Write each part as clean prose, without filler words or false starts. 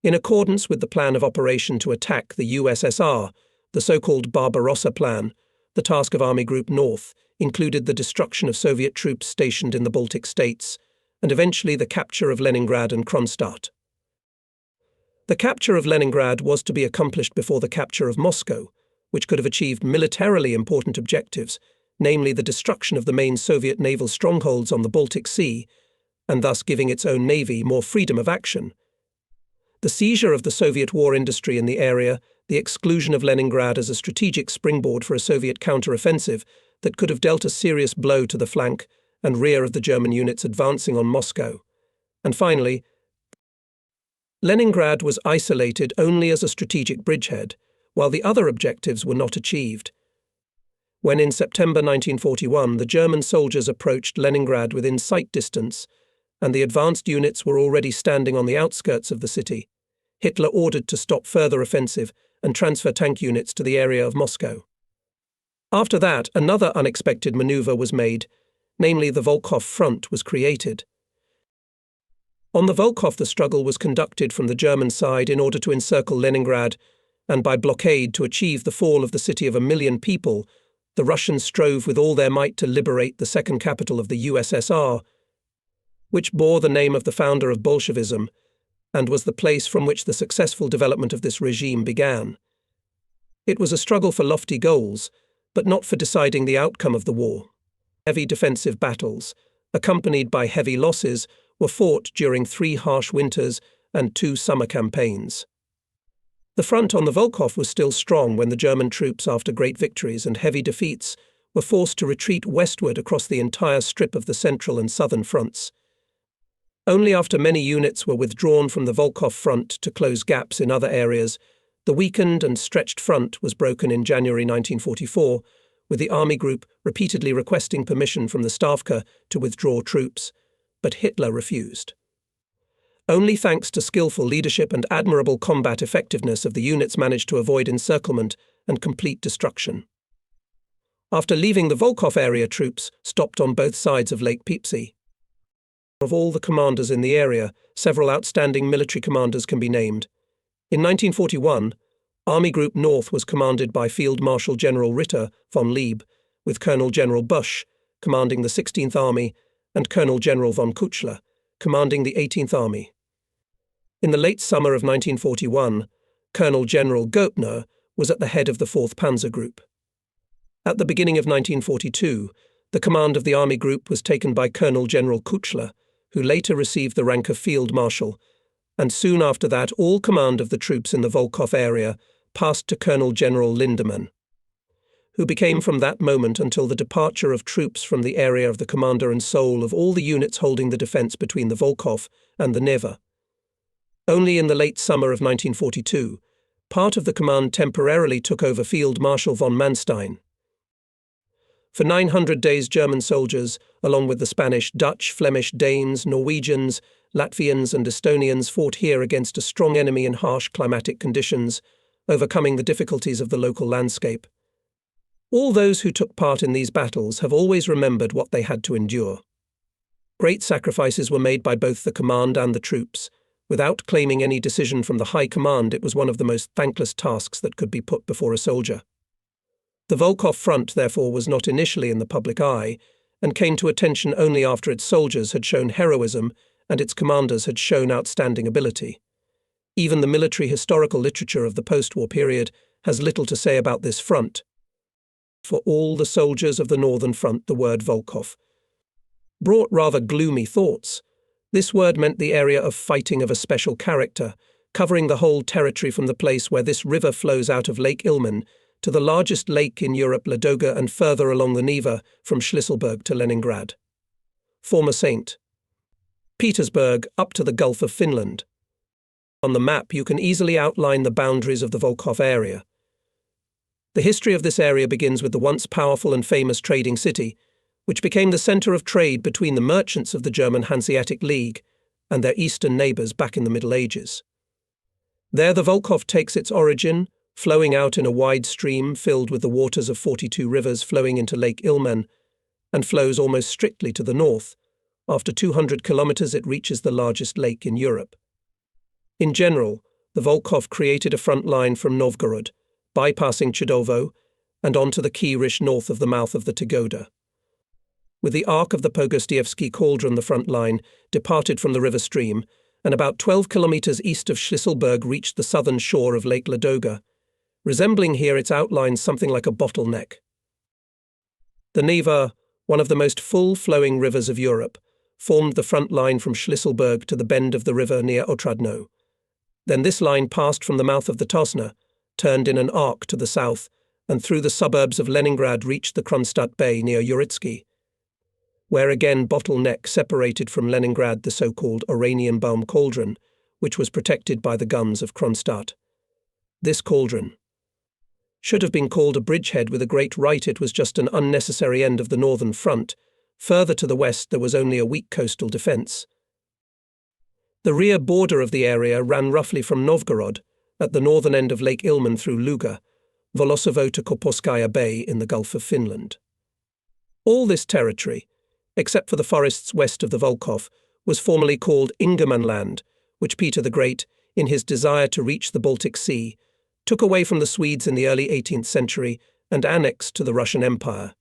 In accordance with the plan of operation to attack the USSR, the so-called Barbarossa Plan, the task of Army Group North included the destruction of Soviet troops stationed in the Baltic states, and eventually the capture of Leningrad and Kronstadt. The capture of Leningrad was to be accomplished before the capture of Moscow, which could have achieved militarily important objectives, namely the destruction of the main Soviet naval strongholds on the Baltic Sea, and thus giving its own navy more freedom of action. The seizure of the Soviet war industry in the area, the exclusion of Leningrad as a strategic springboard for a Soviet counter-offensive that could have dealt a serious blow to the flank and rear of the German units advancing on Moscow. And finally, Leningrad was isolated only as a strategic bridgehead, while the other objectives were not achieved. When in September 1941 the German soldiers approached Leningrad within sight distance, and the advanced units were already standing on the outskirts of the city, Hitler ordered to stop further offensive and transfer tank units to the area of Moscow. After that, another unexpected maneuver was made, namely the Volkhov Front was created. On the Volkhov, the struggle was conducted from the German side in order to encircle Leningrad, and by blockade to achieve the fall of the city of 1 million people, the Russians strove with all their might to liberate the second capital of the USSR, which bore the name of the founder of Bolshevism, and was the place from which the successful development of this regime began. It was a struggle for lofty goals, but not for deciding the outcome of the war. Heavy defensive battles, accompanied by heavy losses, were fought during 3 harsh winters and 2 summer campaigns. The front on the Volkhov was still strong when the German troops, after great victories and heavy defeats, were forced to retreat westward across the entire strip of the central and southern fronts. Only after many units were withdrawn from the Volkhov front to close gaps in other areas, the weakened and stretched front was broken in January 1944, with the Army Group repeatedly requesting permission from the Stavka to withdraw troops, but Hitler refused. Only thanks to skillful leadership and admirable combat effectiveness of the units managed to avoid encirclement and complete destruction. After leaving the Volkhov area, troops stopped on both sides of Lake Peipsy. Of all the commanders in the area, several outstanding military commanders can be named. In 1941, Army Group North was commanded by Field Marshal General Ritter von Lieb, with Colonel General Busch commanding the 16th Army and Colonel General von Kuchler commanding the 18th Army. In the late summer of 1941, Colonel General Goepner was at the head of the 4th Panzer Group. At the beginning of 1942, the command of the Army Group was taken by Colonel General Kuchler, who later received the rank of Field Marshal, and soon after that all command of the troops in the Volkhov area passed to Colonel General Lindemann, who became from that moment until the departure of troops from the area of the commander and soul of all the units holding the defence between the Volkhov and the Neva. Only in the late summer of 1942, part of the command temporarily took over Field Marshal von Manstein. For 900 days German soldiers, along with the Spanish, Dutch, Flemish, Danes, Norwegians, Latvians and Estonians fought here against a strong enemy in harsh climatic conditions, overcoming the difficulties of the local landscape. All those who took part in these battles have always remembered what they had to endure. Great sacrifices were made by both the command and the troops. Without claiming any decision from the high command, it was one of the most thankless tasks that could be put before a soldier. The Volkhov front, therefore, was not initially in the public eye, and came to attention only after its soldiers had shown heroism and its commanders had shown outstanding ability. Even the military historical literature of the post-war period has little to say about this front. For all the soldiers of the Northern Front, the word Volkhov brought rather gloomy thoughts. This word meant the area of fighting of a special character, covering the whole territory from the place where this river flows out of Lake Ilmen to the largest lake in Europe, Ladoga, and further along the Neva from Schlisselburg to Leningrad. Former St. Petersburg up to the Gulf of Finland. On the map you can easily outline the boundaries of the Volkhov area. The history of this area begins with the once powerful and famous trading city, which became the centre of trade between the merchants of the German Hanseatic League and their eastern neighbours back in the Middle Ages. There the Volkhov takes its origin, flowing out in a wide stream filled with the waters of 42 rivers flowing into Lake Ilmen, and flows almost strictly to the north. After 200 kilometres it reaches the largest lake in Europe. In general, the Volkov created a front line from Novgorod, bypassing Chudovo, and onto the Kirish north of the mouth of the Tigoda. With the arc of the Pogostievsky Cauldron, the front line departed from the river stream, and about 12 kilometers east of Schlisselburg reached the southern shore of Lake Ladoga, resembling here its outlines something like a bottleneck. The Neva, one of the most full-flowing rivers of Europe, formed the front line from Schlisselburg to the bend of the river near Otradno. Then this line passed from the mouth of the Tosna, turned in an arc to the south, and through the suburbs of Leningrad reached the Kronstadt Bay near Uritsky, where again bottleneck separated from Leningrad the so-called Oranienbaum Cauldron, which was protected by the guns of Kronstadt. This cauldron should have been called a bridgehead with a great right. It was just an unnecessary end of the northern front. Further to the west there was only a weak coastal defence. The rear border of the area ran roughly from Novgorod, at the northern end of Lake Ilmen through Luga, Volosovo to Koposkaya Bay in the Gulf of Finland. All this territory, except for the forests west of the Volkov, was formerly called Ingermanland, which Peter the Great, in his desire to reach the Baltic Sea, took away from the Swedes in the early 18th century and annexed to the Russian Empire.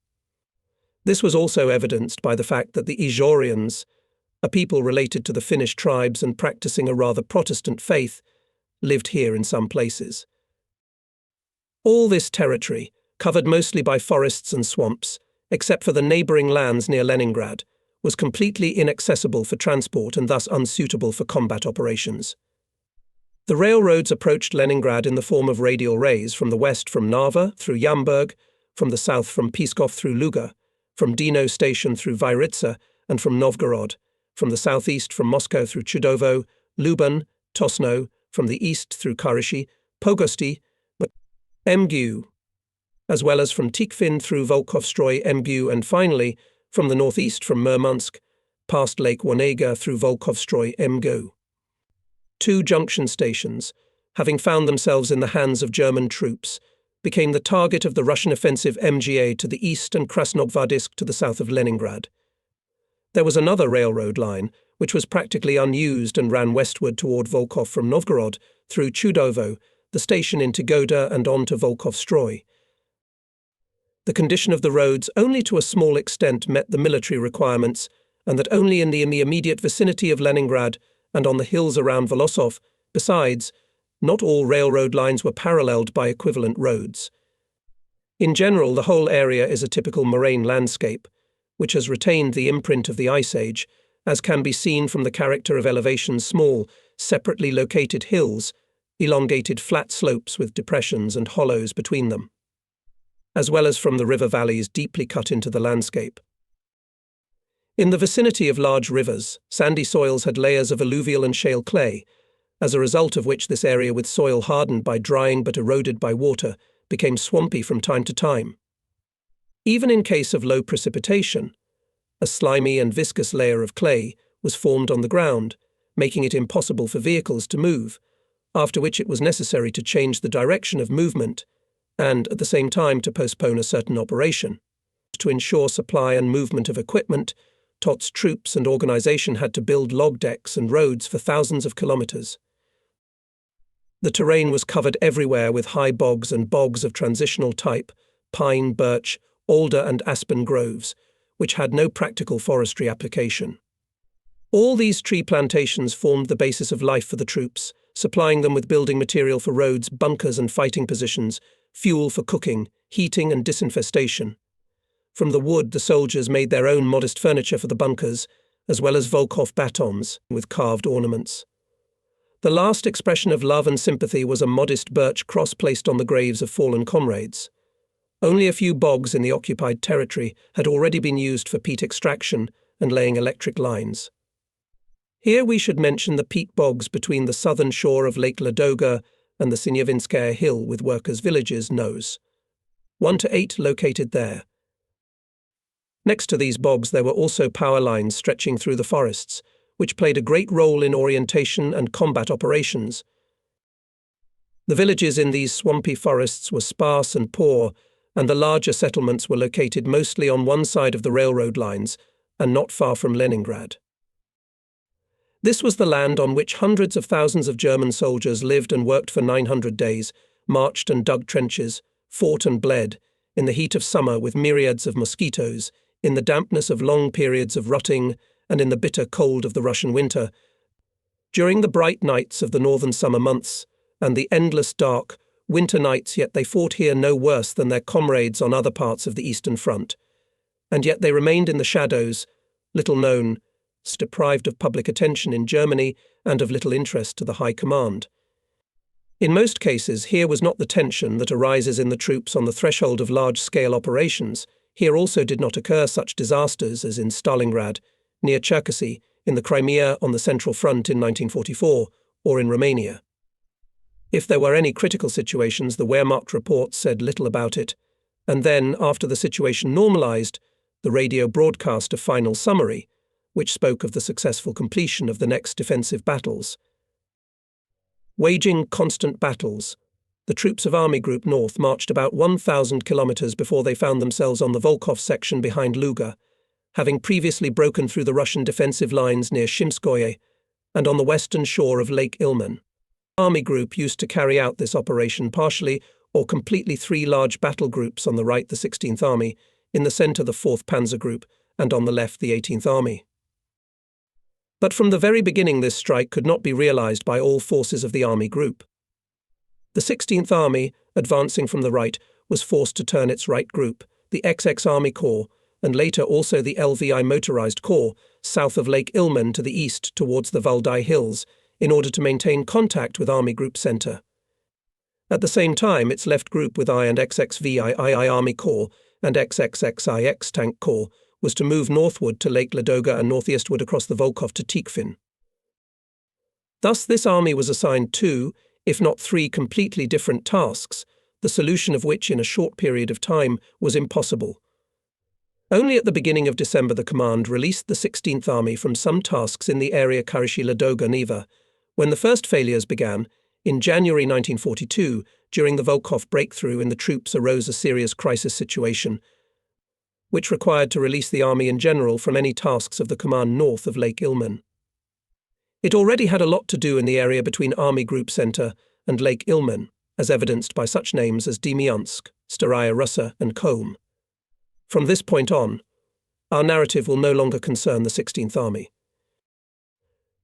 This was also evidenced by the fact that the Izhorians, a people related to the Finnish tribes and practicing a rather Protestant faith, lived here in some places. All this territory, covered mostly by forests and swamps, except for the neighbouring lands near Leningrad, was completely inaccessible for transport and thus unsuitable for combat operations. The railroads approached Leningrad in the form of radial rays, from the west from Narva through Yamburg, from the south from Pskov through Luga, from Dino Station through Vyritsa, and from Novgorod, from the southeast from Moscow through Chudovo, Luban, Tosno, from the east through Karishi, Pogosti, Mgu, as well as from Tikhvin through Volkovstroy, Mgu, and finally, from the northeast from Murmansk, past Lake Wonega through Volkovstroy, Mgu. 2 junction stations, having found themselves in the hands of German troops, became the target of the Russian offensive MGA to the east and Krasnovardisk to the south of Leningrad. There was another railroad line, which was practically unused and ran westward toward Volkov from Novgorod, through Chudovo, the station in Tigoda, and on to Volkovstroy. The condition of the roads only to a small extent met the military requirements, and that only in the immediate vicinity of Leningrad and on the hills around Volosov. Besides, not all railroad lines were paralleled by equivalent roads. In general, the whole area is a typical moraine landscape, which has retained the imprint of the Ice Age, as can be seen from the character of elevation's small, separately located hills, elongated flat slopes with depressions and hollows between them, as well as from the river valleys deeply cut into the landscape. In the vicinity of large rivers, sandy soils had layers of alluvial and shale clay, as a result of which this area, with soil hardened by drying but eroded by water, became swampy from time to time. Even in case of low precipitation, a slimy and viscous layer of clay was formed on the ground, making it impossible for vehicles to move, after which it was necessary to change the direction of movement and, at the same time, to postpone a certain operation. To ensure supply and movement of equipment, Tot's troops and organization had to build log decks and roads for thousands of kilometers. The terrain was covered everywhere with high bogs and bogs of transitional type, pine, birch, alder and aspen groves, which had no practical forestry application. All these tree plantations formed the basis of life for the troops, supplying them with building material for roads, bunkers and fighting positions, fuel for cooking, heating and disinfestation. From the wood, the soldiers made their own modest furniture for the bunkers, as well as Volkov batons with carved ornaments. The last expression of love and sympathy was a modest birch cross placed on the graves of fallen comrades. Only a few bogs in the occupied territory had already been used for peat extraction and laying electric lines. Here we should mention the peat bogs between the southern shore of Lake Ladoga and the Sinyavinskaya Hill with workers' villages, Nos. 1 to 8 located there. Next to these bogs there were also power lines stretching through the forests, which played a great role in orientation and combat operations. The villages in these swampy forests were sparse and poor, and the larger settlements were located mostly on one side of the railroad lines and not far from Leningrad. This was the land on which hundreds of thousands of German soldiers lived and worked for 900 days, marched and dug trenches, fought and bled, in the heat of summer with myriads of mosquitoes, in the dampness of long periods of rutting, and in the bitter cold of the Russian winter. During the bright nights of the northern summer months, and the endless dark winter nights, yet they fought here no worse than their comrades on other parts of the Eastern Front. And yet they remained in the shadows, little known, deprived of public attention in Germany and of little interest to the High Command. In most cases, here was not the tension that arises in the troops on the threshold of large-scale operations. Here also did not occur such disasters as in Stalingrad, near Cherkasy, in the Crimea on the Central Front in 1944, or in Romania. If there were any critical situations, the Wehrmacht report said little about it, and then, after the situation normalized, the radio broadcast a final summary, which spoke of the successful completion of the next defensive battles. Waging constant battles, the troops of Army Group North marched about 1,000 kilometers before they found themselves on the Volkhov section behind Luga, having previously broken through the Russian defensive lines near Shimskoye and on the western shore of Lake Ilmen. Army Group used to carry out this operation partially or completely 3 large battle groups: on the right the 16th Army, in the center the 4th Panzer Group, and on the left the 18th Army. But from the very beginning this strike could not be realized by all forces of the Army Group. The 16th Army, advancing from the right, was forced to turn its right group, the XX Army Corps, and later also the LVI Motorized Corps, south of Lake Ilmen to the east towards the Valdai Hills, in order to maintain contact with Army Group Center. At the same time, its left group with I and XXVII Army Corps and XXXIX Tank Corps was to move northward to Lake Ladoga and northeastward across the Volkhov to Tikhvin. Thus this army was assigned 2, if not 3 completely different tasks, the solution of which in a short period of time was impossible. Only at the beginning of December the command released the 16th Army from some tasks in the area Karishi-Ladoga-Neva. When the first failures began, in January 1942, during the Volkhov breakthrough in the troops arose a serious crisis situation, which required to release the army in general from any tasks of the command north of Lake Ilmen. It already had a lot to do in the area between Army Group Center and Lake Ilmen, as evidenced by such names as Demyansk, Staraya Russa, and Kolm. From this point on, our narrative will no longer concern the 16th Army.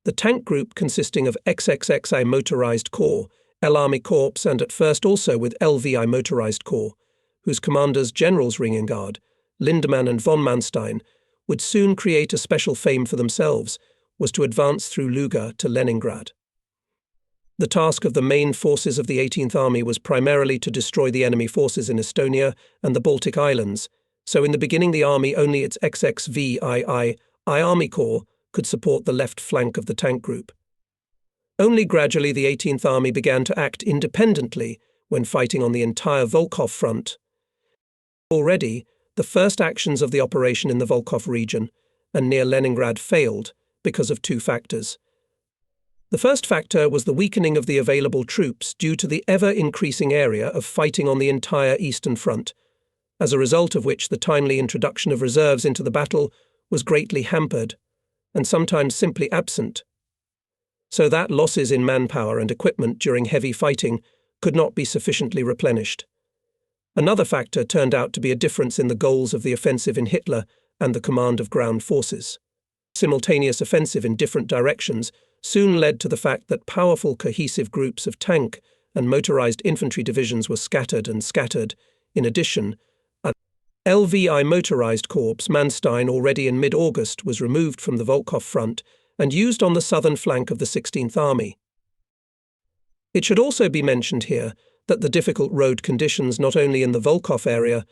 The tank group, consisting of XXXI Motorized Corps, L Army Corps, and at first also with LVI Motorized Corps, whose commanders Generals Ringengard, Lindemann and von Manstein, would soon create a special fame for themselves, was to advance through Luga to Leningrad. The task of the main forces of the 18th Army was primarily to destroy the enemy forces in Estonia and the Baltic Islands, so in the beginning the army, only its XXVII Army Corps, could support the left flank of the tank group. Only gradually the 18th Army began to act independently when fighting on the entire Volkhov front. Already, the first actions of the operation in the Volkhov region and near Leningrad failed because of 2 factors. The first factor was the weakening of the available troops due to the ever-increasing area of fighting on the entire Eastern Front, as a result of which the timely introduction of reserves into the battle was greatly hampered, and sometimes simply absent, so that losses in manpower and equipment during heavy fighting could not be sufficiently replenished. Another factor turned out to be a difference in the goals of the offensive in Hitler and the command of ground forces. Simultaneous offensive in different directions soon led to the fact that powerful cohesive groups of tank and motorized infantry divisions were scattered. In addition, a LVI Motorized Corps Manstein already in mid-August was removed from the Volkhov front and used on the southern flank of the 16th Army. It should also be mentioned here that the difficult road conditions not only in the Volkhov area,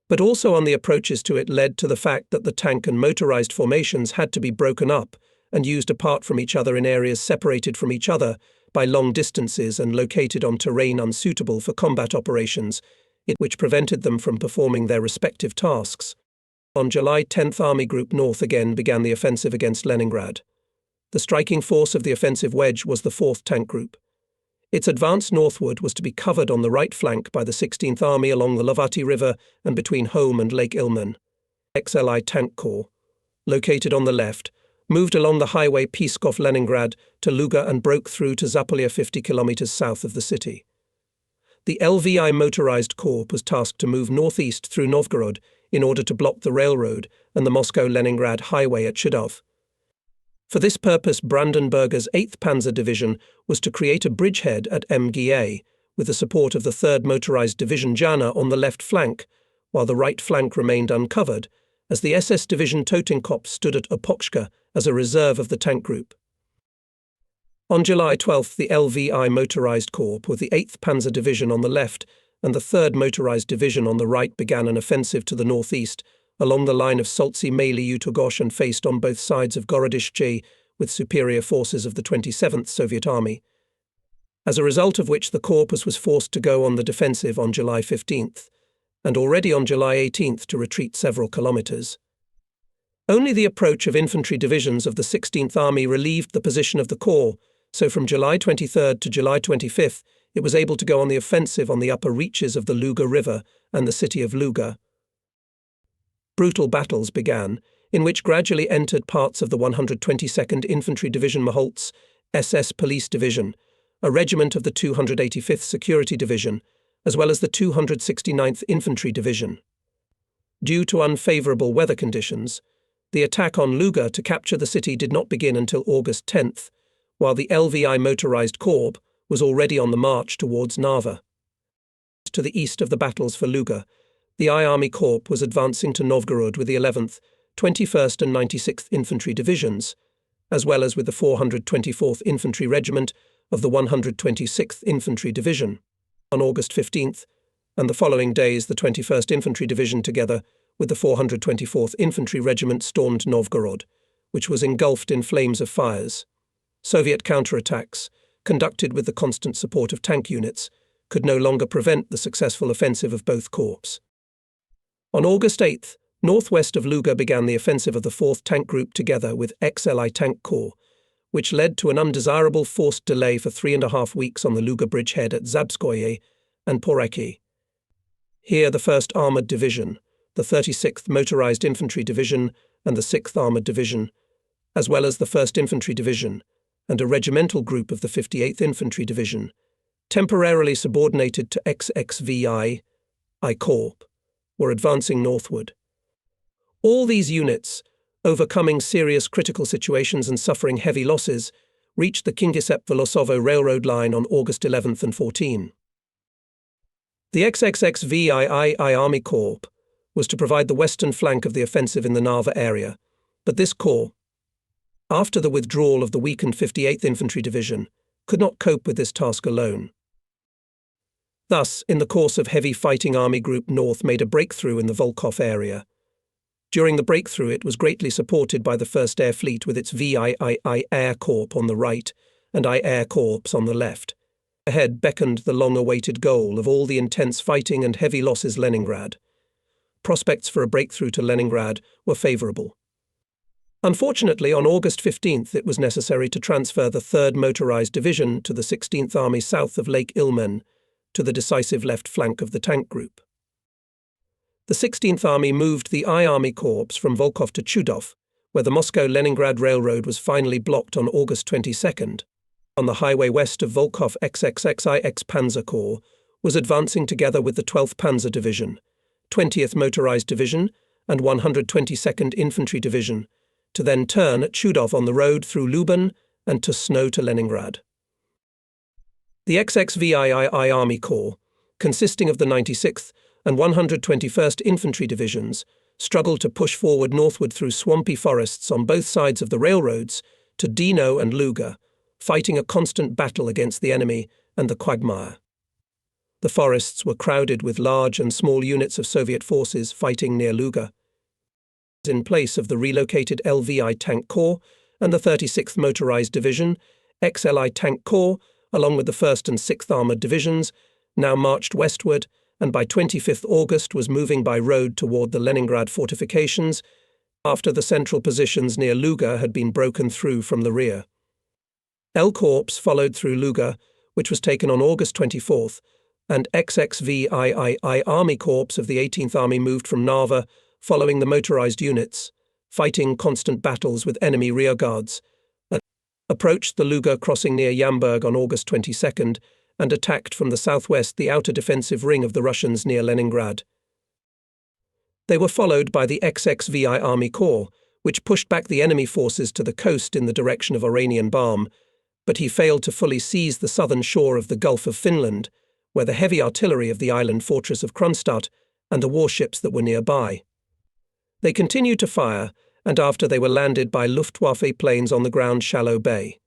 but also on the approaches to it led to the fact that the tank and motorized formations had to be broken up and used apart from each other in areas separated from each other by long distances and located on terrain unsuitable for combat operations, which prevented them from performing their respective tasks. On July 10th, Army Group North again began the offensive against Leningrad. The striking force of the offensive wedge was the 4th Tank Group. Its advance northward was to be covered on the right flank by the 16th Army along the Lovati River and between Home and Lake Ilmen. XLI Tank Corps, located on the left, moved along the highway Pskov-Leningrad to Luga and broke through to Zapolia 50 kilometers south of the city. The LVI Motorized Corps was tasked to move northeast through Novgorod in order to block the railroad and the Moscow-Leningrad highway at Chudov. For this purpose, Brandenberger's 8th Panzer Division was to create a bridgehead at Mga, with the support of the 3rd Motorized Division Jana on the left flank, while the right flank remained uncovered, as the SS Division Totenkopf stood at Opochka as a reserve of the tank group. On July 12, the LVI Motorized Corps, with the 8th Panzer Division on the left and the 3rd Motorized Division on the right, began an offensive to the northeast, along the line of Soltsi-Maly-Utogosh, and faced on both sides of Gorodishche with superior forces of the 27th Soviet Army, as a result of which the corpus was forced to go on the defensive on July 15th, and already on July 18th to retreat several kilometers. Only the approach of infantry divisions of the 16th Army relieved the position of the corps, so from July 23rd to July 25th it was able to go on the offensive on the upper reaches of the Luga River and the city of Luga. Brutal battles began, in which gradually entered parts of the 122nd Infantry Division Moholts, SS Police Division, a regiment of the 285th Security Division, as well as the 269th Infantry Division. Due to unfavorable weather conditions, the attack on Luga to capture the city did not begin until August 10th, while the LVI Motorized Corps was already on the march towards Narva. To the east of the battles for Luga, the I Army Corps was advancing to Novgorod with the 11th, 21st and 96th Infantry Divisions, as well as with the 424th Infantry Regiment of the 126th Infantry Division. On August 15th, and the following days, the 21st Infantry Division, together with the 424th Infantry Regiment, stormed Novgorod, which was engulfed in flames of fires. Soviet counterattacks, conducted with the constant support of tank units, could no longer prevent the successful offensive of both corps. On August 8th, northwest of Luga began the offensive of the 4th Tank Group together with XLI Tank Corps, which led to an undesirable forced delay for 3.5 weeks on the Luga bridgehead at Zabskoye and Poreki. Here the 1st Armoured Division, the 36th Motorized Infantry Division and the 6th Armoured Division, as well as the 1st Infantry Division and a regimental group of the 58th Infantry Division, temporarily subordinated to XXVI I Corps, were advancing northward. All these units, overcoming serious critical situations and suffering heavy losses, reached the Kingisepp-Volosovo railroad line on August 11th and 14. The XXXVII Army Corps was to provide the western flank of the offensive in the Narva area, but this corps, after the withdrawal of the weakened 58th Infantry Division, could not cope with this task alone. Thus, in the course of heavy fighting, Army Group North made a breakthrough in the Volkhov area. During the breakthrough, it was greatly supported by the 1st Air Fleet with its VII Air Corps on the right and I Air Corps on the left. Ahead beckoned the long-awaited goal of all the intense fighting and heavy losses, Leningrad. Prospects for a breakthrough to Leningrad were favorable. Unfortunately, on August 15th, it was necessary to transfer the 3rd Motorized Division to the 16th Army south of Lake Ilmen, to the decisive left flank of the tank group. The 16th Army moved the I Army Corps from Volkhov to Chudov, where the Moscow-Leningrad Railroad was finally blocked on August 22nd. On the highway west of Volkhov, XXXIX Panzer Corps was advancing together with the 12th Panzer Division, 20th Motorized Division and 122nd Infantry Division, to then turn at Chudov on the road through Luban and to Sno to Leningrad. The XXVII Army Corps, consisting of the 96th and 121st Infantry Divisions, struggled to push forward northward through swampy forests on both sides of the railroads to Dino and Luga, fighting a constant battle against the enemy and the quagmire. The forests were crowded with large and small units of Soviet forces fighting near Luga. In place of the relocated LVI Tank Corps and the 36th Motorized Division, XLI Tank Corps, along with the 1st and 6th Armoured Divisions, now marched westward and by 25th August was moving by road toward the Leningrad fortifications after the central positions near Luga had been broken through from the rear. L Corps followed through Luga, which was taken on August 24th, and XXVII Army Corps of the 18th Army moved from Narva, following the motorized units, fighting constant battles with enemy rearguards, approached the Luga crossing near Yamburg on August 22 and attacked from the southwest the outer defensive ring of the Russians near Leningrad. They were followed by the XXVI Army Corps, which pushed back the enemy forces to the coast in the direction of Oranienbaum, but he failed to fully seize the southern shore of the Gulf of Finland, where the heavy artillery of the island fortress of Kronstadt and the warships that were nearby. They continued to fire, and after they were landed by Luftwaffe planes on the ground Shallow Bay.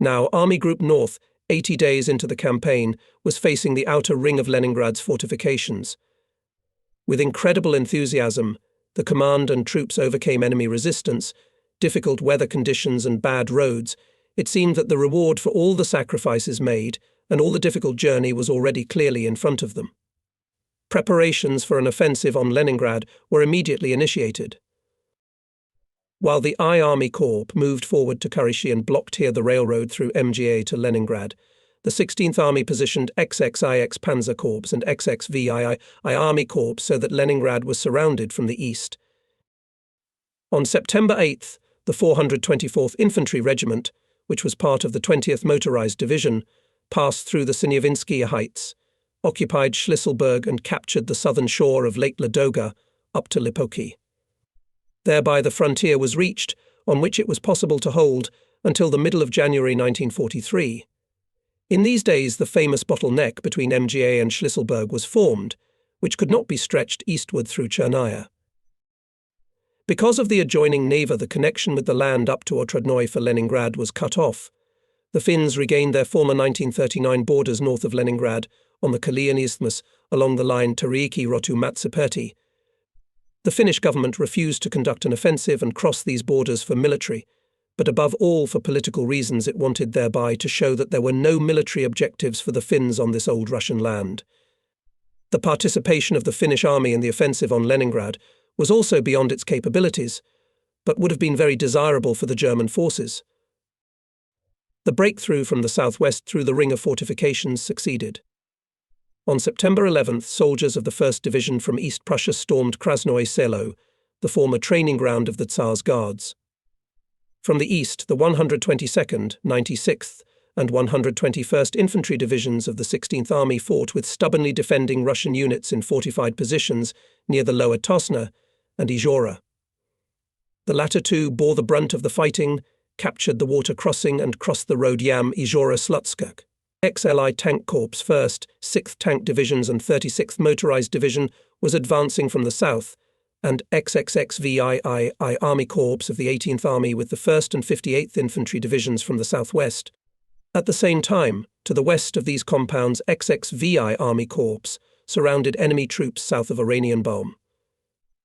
Now Army Group North, 80 days into the campaign, was facing the outer ring of Leningrad's fortifications. With incredible enthusiasm, the command and troops overcame enemy resistance, difficult weather conditions and bad roads. It seemed that the reward for all the sacrifices made and all the difficult journey was already clearly in front of them. Preparations for an offensive on Leningrad were immediately initiated. While the I Army Corps moved forward to Kurishi and blocked here the railroad through MGA to Leningrad, the 16th Army positioned XXIX Panzer Corps and XXVII Army Corps so that Leningrad was surrounded from the east. On September 8th, the 424th Infantry Regiment, which was part of the 20th Motorized Division, passed through the Sinyavinsky Heights, occupied Schlisselburg and captured the southern shore of Lake Ladoga up to Lipoki. Thereby the frontier was reached, on which it was possible to hold until the middle of January 1943. In these days the famous bottleneck between MGA and Schlisselburg was formed, which could not be stretched eastward through Chernaya. Because of the adjoining Neva, the connection with the land up to Otradnoy for Leningrad was cut off. The Finns regained their former 1939 borders north of Leningrad on the Kalian Isthmus along the line Tariiki-Rotu-Matsaperti. The Finnish government refused to conduct an offensive and cross these borders for military, but above all for political reasons it wanted thereby to show that there were no military objectives for the Finns on this old Russian land. The participation of the Finnish army in the offensive on Leningrad was also beyond its capabilities, but would have been very desirable for the German forces. The breakthrough from the southwest through the ring of fortifications succeeded. On September 11th, soldiers of the 1st Division from East Prussia stormed Krasnoye Selo, the former training ground of the Tsar's Guards. From the east, the 122nd, 96th, and 121st Infantry Divisions of the 16th Army fought with stubbornly defending Russian units in fortified positions near the lower Tosna and Izhora. The latter two bore the brunt of the fighting, captured the water crossing and crossed the road Yam-Izhora-Slutskuk. XLI Tank Corps 1st, 6th Tank Divisions and 36th Motorized Division was advancing from the south, and XXXVII Army Corps of the 18th Army with the 1st and 58th Infantry Divisions from the southwest. At the same time, to the west of these compounds, XXVI Army Corps surrounded enemy troops south of Oranienbaum.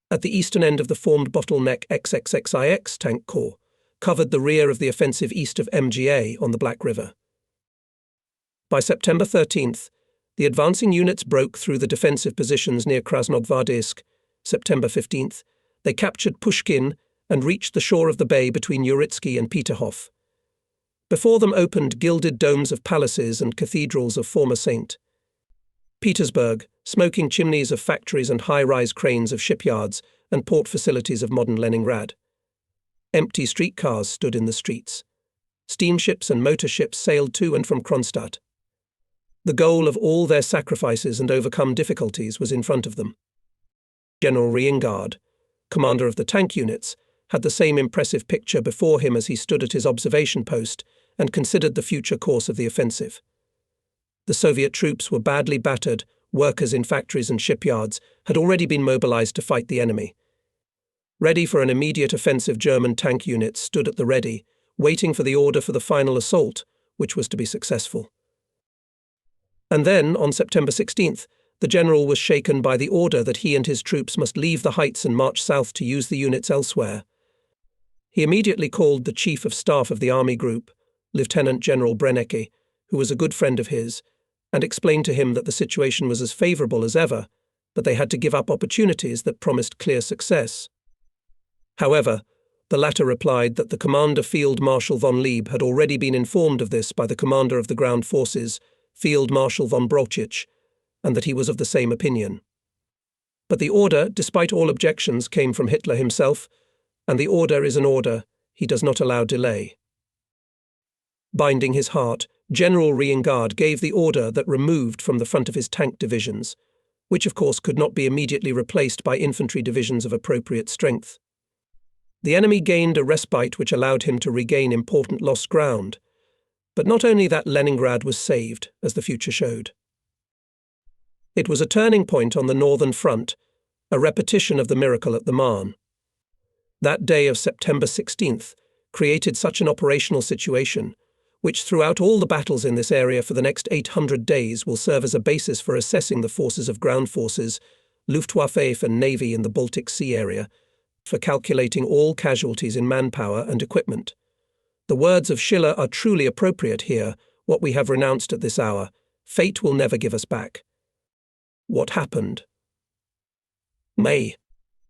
At the eastern end of the formed bottleneck, XXXIX Tank Corps covered the rear of the offensive east of MGA on the Black River. By September 13th, the advancing units broke through the defensive positions near Krasnogvardisk. September 15th, they captured Pushkin and reached the shore of the bay between Uritsky and Peterhof. Before them opened gilded domes of palaces and cathedrals of former St. Petersburg, smoking chimneys of factories and high-rise cranes of shipyards and port facilities of modern Leningrad. Empty streetcars stood in the streets. Steamships and motor ships sailed to and from Kronstadt. The goal of all their sacrifices and overcome difficulties was in front of them. General Riengard, commander of the tank units, had the same impressive picture before him as he stood at his observation post and considered the future course of the offensive. The Soviet troops were badly battered, workers in factories and shipyards had already been mobilized to fight the enemy. Ready for an immediate offensive, German tank units stood at the ready, waiting for the order for the final assault, which was to be successful. And then, on September 16th, the general was shaken by the order that he and his troops must leave the heights and march south to use the units elsewhere. He immediately called the Chief of Staff of the Army Group, Lieutenant General Brennecke, who was a good friend of his, and explained to him that the situation was as favourable as ever, but they had to give up opportunities that promised clear success. However, the latter replied that the Commander Field Marshal von Lieb had already been informed of this by the Commander of the Ground Forces, Field Marshal von Brauchitsch, and that he was of the same opinion. But the order, despite all objections, came from Hitler himself, and the order is an order. He does not allow delay. Binding his heart, General Riengard gave the order that removed from the front of his tank divisions, which of course could not be immediately replaced by infantry divisions of appropriate strength. The enemy gained a respite which allowed him to regain important lost ground, but not only that, Leningrad was saved, as the future showed. It was a turning point on the northern front, a repetition of the miracle at the Marne. That day of September 16th created such an operational situation, which throughout all the battles in this area for the next 800 days will serve as a basis for assessing the forces of ground forces, Luftwaffe and Navy in the Baltic Sea area, for calculating all casualties in manpower and equipment. The words of Schiller are truly appropriate here. What we have renounced at this hour, fate will never give us back. What happened? May.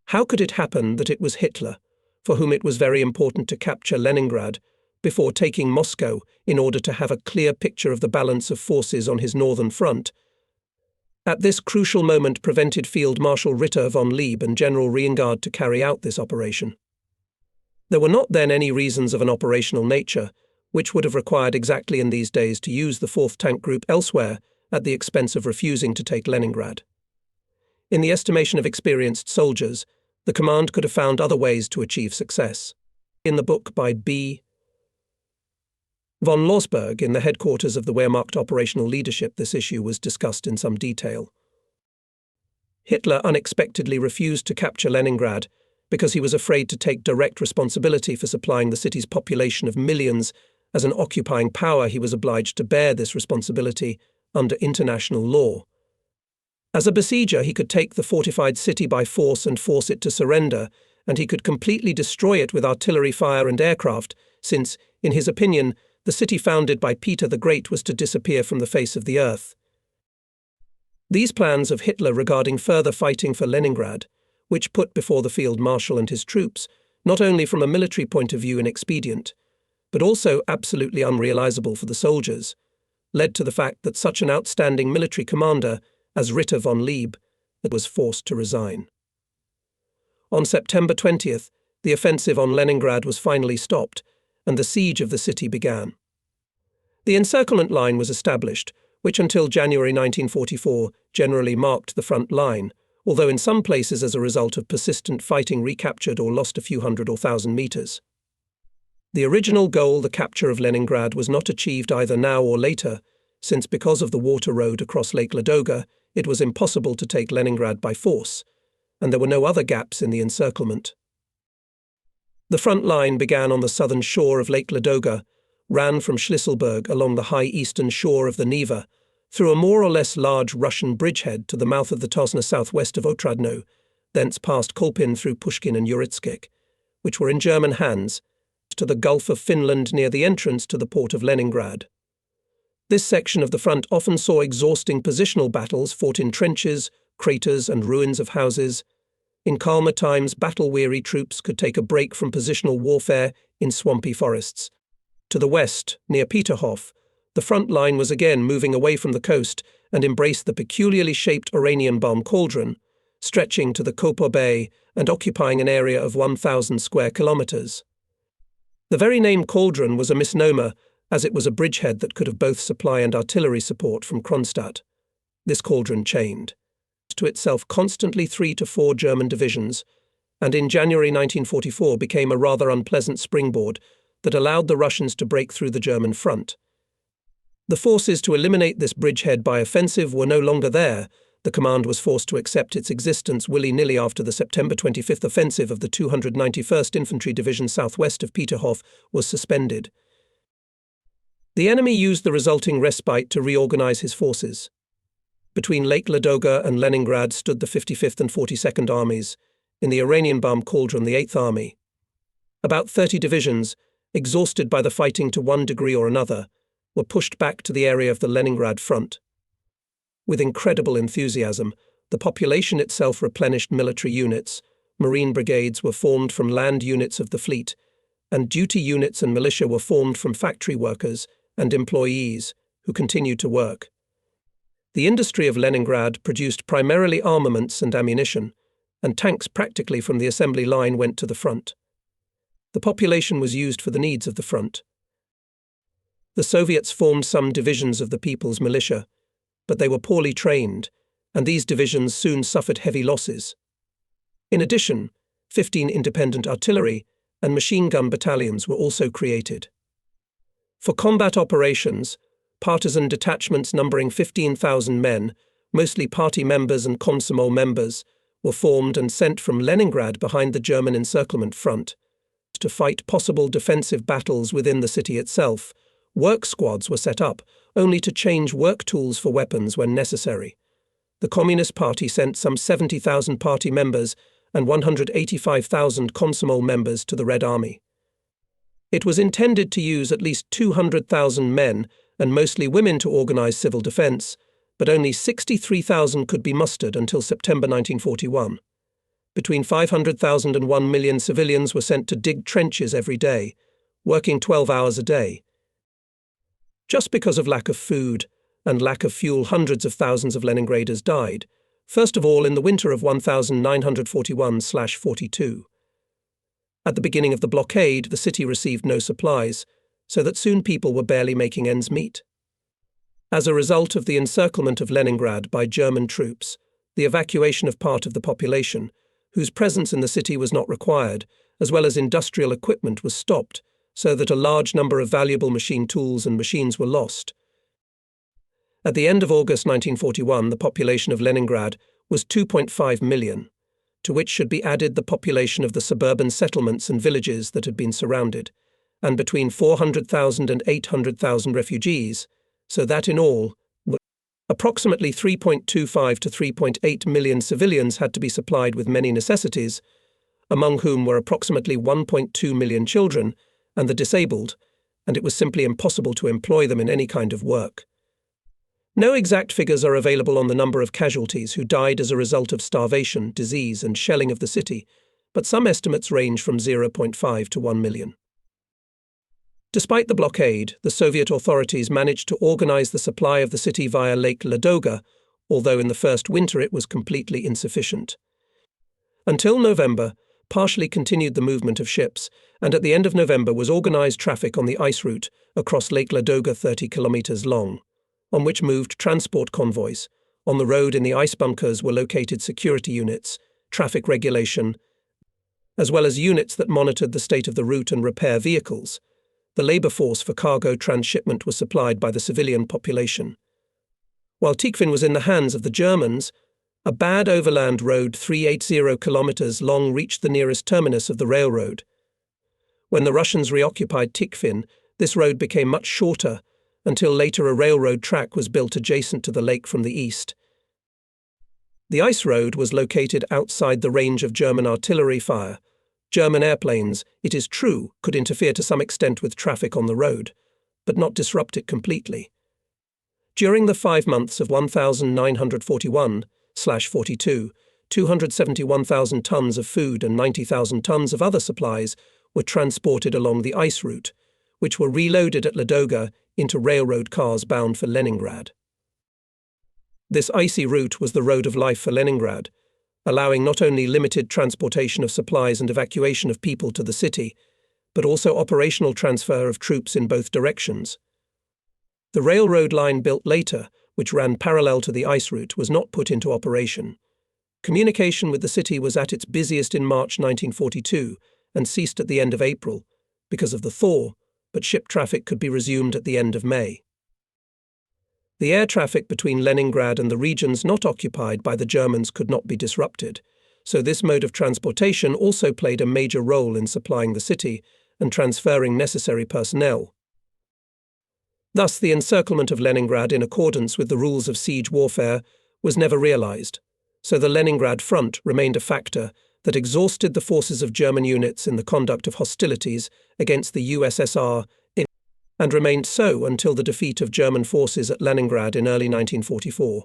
How could it happen that it was Hitler, for whom it was very important to capture Leningrad, before taking Moscow in order to have a clear picture of the balance of forces on his northern front, at this crucial moment prevented Field Marshal Ritter von Lieb and General Riengard to carry out this operation? There were not then any reasons of an operational nature, which would have required exactly in these days to use the 4th Tank Group elsewhere at the expense of refusing to take Leningrad. In the estimation of experienced soldiers, the command could have found other ways to achieve success. In the book by B. von Losberg, in the headquarters of the Wehrmacht operational leadership, this issue was discussed in some detail. Hitler unexpectedly refused to capture Leningrad because he was afraid to take direct responsibility for supplying the city's population of millions. As an occupying power, he was obliged to bear this responsibility under international law. As a besieger, he could take the fortified city by force and force it to surrender, and he could completely destroy it with artillery fire and aircraft, since, in his opinion, the city founded by Peter the Great was to disappear from the face of the earth. These plans of Hitler regarding further fighting for Leningrad, which put before the field marshal and his troops, not only from a military point of view inexpedient, but also absolutely unrealizable for the soldiers, led to the fact that such an outstanding military commander as Ritter von Lieb was forced to resign. On September 20th, the offensive on Leningrad was finally stopped, and the siege of the city began. The encirclement line was established, which until January 1944 generally marked the front line, although in some places as a result of persistent fighting recaptured or lost a few hundred or thousand meters. The original goal, the capture of Leningrad, was not achieved either now or later, since because of the water road across Lake Ladoga, it was impossible to take Leningrad by force, and there were no other gaps in the encirclement. The front line began on the southern shore of Lake Ladoga, ran from Schlisselburg along the high eastern shore of the Neva, through a more or less large Russian bridgehead to the mouth of the Tosna southwest of Otradno, thence past Kolpin through Pushkin and Uritskik, which were in German hands, to the Gulf of Finland near the entrance to the port of Leningrad. This section of the front often saw exhausting positional battles fought in trenches, craters and ruins of houses. In calmer times, battle-weary troops could take a break from positional warfare in swampy forests. To the west, near Peterhof, the front line was again moving away from the coast and embraced the peculiarly shaped Oranienbaum cauldron, stretching to the Koper Bay and occupying an area of 1,000 square kilometers. The very name cauldron was a misnomer, as it was a bridgehead that could have both supply and artillery support from Kronstadt. This cauldron chained to itself constantly 3 to 4 German divisions, and in January 1944 became a rather unpleasant springboard that allowed the Russians to break through the German front. The forces to eliminate this bridgehead by offensive were no longer there. The command was forced to accept its existence willy-nilly after the September 25th offensive of the 291st Infantry Division southwest of Peterhof was suspended. The enemy used the resulting respite to reorganize his forces. Between Lake Ladoga and Leningrad stood the 55th and 42nd Armies, in the Oranienbaum cauldron the 8th Army. About 30 divisions, exhausted by the fighting to one degree or another, were pushed back to the area of the Leningrad front. With incredible enthusiasm, the population itself replenished military units, marine brigades were formed from land units of the fleet, and duty units and militia were formed from factory workers and employees who continued to work. The industry of Leningrad produced primarily armaments and ammunition, and tanks practically from the assembly line went to the front. the population was used for the needs of the front. The Soviets formed some divisions of the People's Militia, but they were poorly trained, and these divisions soon suffered heavy losses. In addition, 15 independent artillery and machine gun battalions were also created. For combat operations, partisan detachments numbering 15,000 men, mostly party members and Komsomol members, were formed and sent from Leningrad behind the German encirclement front. To fight possible defensive battles within the city itself, work squads were set up, only to change work tools for weapons when necessary. The Communist Party sent some 70,000 party members and 185,000 Komsomol members to the Red Army. It was intended to use at least 200,000 men and mostly women to organize civil defense, but only 63,000 could be mustered until September 1941. Between 500,000 and 1 million civilians were sent to dig trenches every day, working 12 hours a day. Just because of lack of food and lack of fuel, hundreds of thousands of Leningraders died, first of all in the winter of 1941-42. At the beginning of the blockade, the city received no supplies, so that soon people were barely making ends meet. As a result of the encirclement of Leningrad by German troops, the evacuation of part of the population, whose presence in the city was not required, as well as industrial equipment, was stopped, so that a large number of valuable machine tools and machines were lost. At the end of August 1941, the population of Leningrad was 2.5 million, to which should be added the population of the suburban settlements and villages that had been surrounded, and between 400,000 and 800,000 refugees, so that in all, approximately 3.25 to 3.8 million civilians had to be supplied with many necessities, among whom were approximately 1.2 million children and the disabled, and it was simply impossible to employ them in any kind of work. No exact figures are available on the number of casualties who died as a result of starvation, disease, and shelling of the city, but some estimates range from 0.5 to 1 million. Despite the blockade, the Soviet authorities managed to organize the supply of the city via Lake Ladoga, although in the first winter it was completely insufficient. Until November, partially continued the movement of ships, and at the end of November was organized traffic on the ice route across Lake Ladoga 30 kilometers long, on which moved transport convoys. On the road in the ice bunkers were located security units, traffic regulation, as well as units that monitored the state of the route and repair vehicles. The labor force for cargo transshipment was supplied by the civilian population. While Tikhvin was in the hands of the Germans, a bad overland road 380 kilometers long reached the nearest terminus of the railroad. When the Russians reoccupied Tikhvin, this road became much shorter, until later a railroad track was built adjacent to the lake from the east. The ice road was located outside the range of German artillery fire. German airplanes, it is true, could interfere to some extent with traffic on the road, but not disrupt it completely. During the 5 months of 1941-42, 271,000 tons of food and 90,000 tons of other supplies were transported along the ice route, which were reloaded at Ladoga into railroad cars bound for Leningrad. This icy route was the road of life for Leningrad, allowing not only limited transportation of supplies and evacuation of people to the city, but also operational transfer of troops in both directions. The railroad line built later, which ran parallel to the ice route, was not put into operation. Communication with the city was at its busiest in March 1942 and ceased at the end of April, because of the thaw, but ship traffic could be resumed at the end of May. The air traffic between Leningrad and the regions not occupied by the Germans could not be disrupted, so this mode of transportation also played a major role in supplying the city and transferring necessary personnel. Thus, the encirclement of Leningrad in accordance with the rules of siege warfare was never realized, so the Leningrad front remained a factor that exhausted the forces of German units in the conduct of hostilities against the USSR and remained so until the defeat of German forces at Leningrad in early 1944.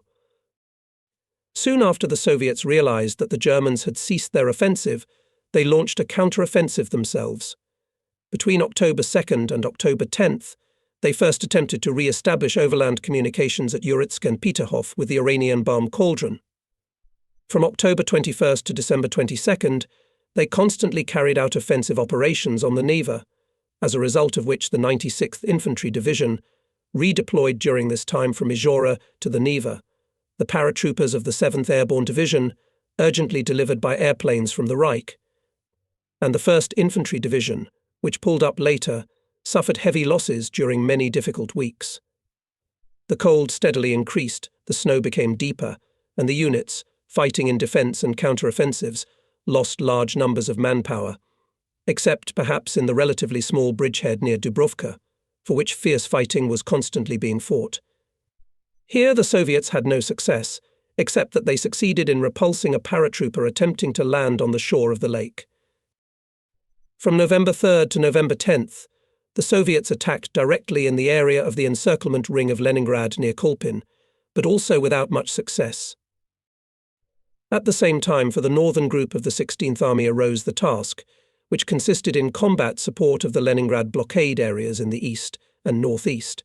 Soon after the Soviets realized that the Germans had ceased their offensive, they launched a counter-offensive themselves. Between October 2nd and October 10th, they first attempted to re-establish overland communications at Yuritsk and Peterhof with the Iranian bomb Cauldron. From October 21st to December 22nd, They constantly carried out offensive operations on the Neva, as a result of which the 96th Infantry Division redeployed during this time from Izhora to the Neva. The paratroopers of the 7th Airborne Division, urgently delivered by airplanes from the Reich, and the 1st Infantry Division, which pulled up later, suffered heavy losses during many difficult weeks. The cold steadily increased, the snow became deeper, and the units, fighting in defense and counteroffensives, lost large numbers of manpower, except perhaps in the relatively small bridgehead near Dubrovka, for which fierce fighting was constantly being fought. Here the Soviets had no success, except that they succeeded in repulsing a paratrooper attempting to land on the shore of the lake. From November 3rd to November 10th, the Soviets attacked directly in the area of the encirclement ring of Leningrad near Kolpin, but also without much success. At the same time, for the northern group of the 16th Army arose the task, which consisted in combat support of the Leningrad blockade areas in the east and northeast.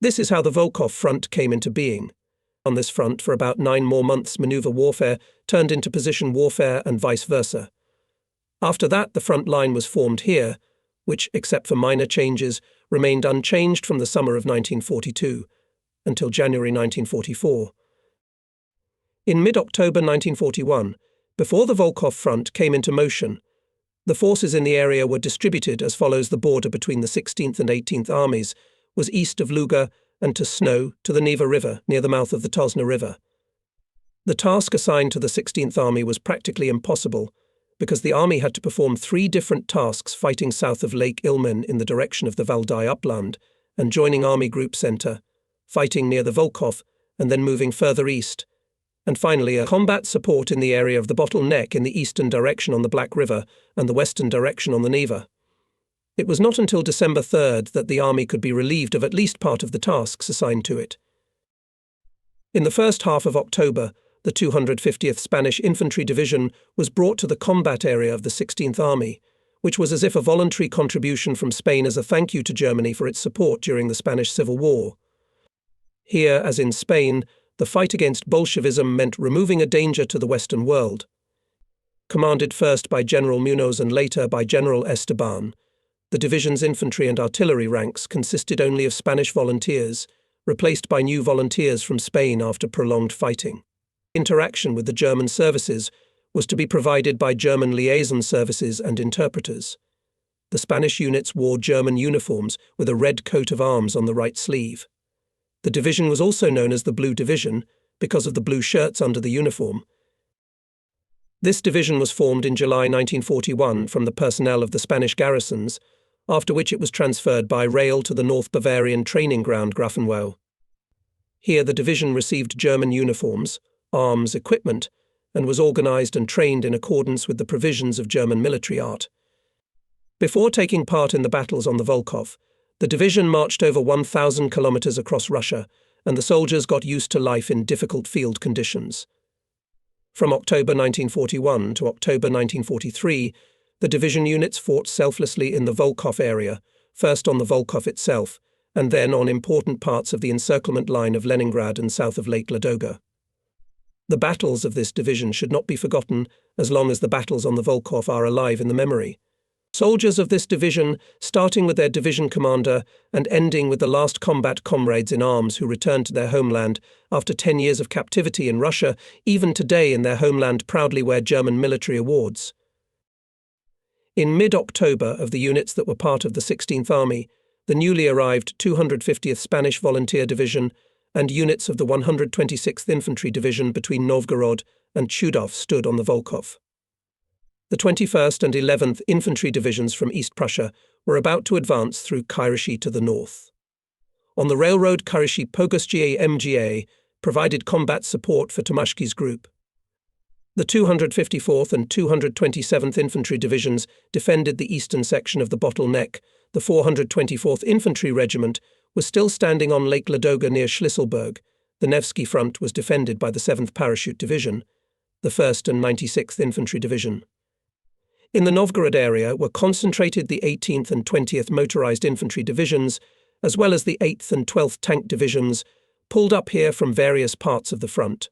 This is how the Volkhov Front came into being. On this front, for about 9 more months, maneuver warfare turned into position warfare and vice versa. After that, the front line was formed here, which, except for minor changes, remained unchanged from the summer of 1942 until January 1944. In mid-October 1941, before the Volkhov Front came into motion, the forces in the area were distributed as follows. The border between the 16th and 18th Armies was east of Luga and to Sno to the Neva River near the mouth of the Tosna River. The task assigned to the 16th Army was practically impossible because the army had to perform 3 different tasks fighting south of Lake Ilmen in the direction of the Valdai upland and joining Army Group Center, fighting near the Volkhov and then moving further east, and finally a combat support in the area of the bottleneck in the eastern direction on the Black River and the western direction on the Neva. It was not until December 3rd that the army could be relieved of at least part of the tasks assigned to it. In the first half of October, the 250th Spanish Infantry Division was brought to the combat area of the 16th Army, which was as if a voluntary contribution from Spain as a thank you to Germany for its support during the Spanish Civil War. Here, as in Spain, the fight against Bolshevism meant removing a danger to the Western world. Commanded first by General Munoz and later by General Esteban, the division's infantry and artillery ranks consisted only of Spanish volunteers, replaced by new volunteers from Spain after prolonged fighting. Interaction with the German services was to be provided by German liaison services and interpreters. The Spanish units wore German uniforms with a red coat of arms on the right sleeve. The division was also known as the Blue Division because of the blue shirts under the uniform. This division was formed in July 1941 from the personnel of the Spanish garrisons, after which it was transferred by rail to the North Bavarian training ground Grafenwöhr. Here the division received German uniforms, arms, equipment, and was organized and trained in accordance with the provisions of German military art. Before taking part in the battles on the Volkhov, the division marched over 1,000 kilometers across Russia, and the soldiers got used to life in difficult field conditions. From October 1941 to October 1943, the division units fought selflessly in the Volkhov area, first on the Volkhov itself, and then on important parts of the encirclement line of Leningrad and south of Lake Ladoga. The battles of this division should not be forgotten as long as the battles on the Volkhov are alive in the memory. Soldiers of this division, starting with their division commander and ending with the last combat comrades in arms who returned to their homeland after 10 years of captivity in Russia, even today in their homeland proudly wear German military awards. In mid-October, of the units that were part of the 16th Army, the newly arrived 250th Spanish Volunteer Division and units of the 126th Infantry Division between Novgorod and Chudov stood on the Volkhov. The 21st and 11th Infantry Divisions from East Prussia were about to advance through Kirishi to the north. On the railroad, Kirishi-Pogosgie MGA provided combat support for Tomashki's group. The 254th and 227th Infantry Divisions defended the eastern section of the bottleneck. The 424th Infantry Regiment was still standing on Lake Ladoga near Schlisselburg. The Nevsky Front was defended by the 7th Parachute Division, the 1st and 96th Infantry Division. In the Novgorod area were concentrated the 18th and 20th Motorized Infantry Divisions, as well as the 8th and 12th Tank Divisions, pulled up here from various parts of the front.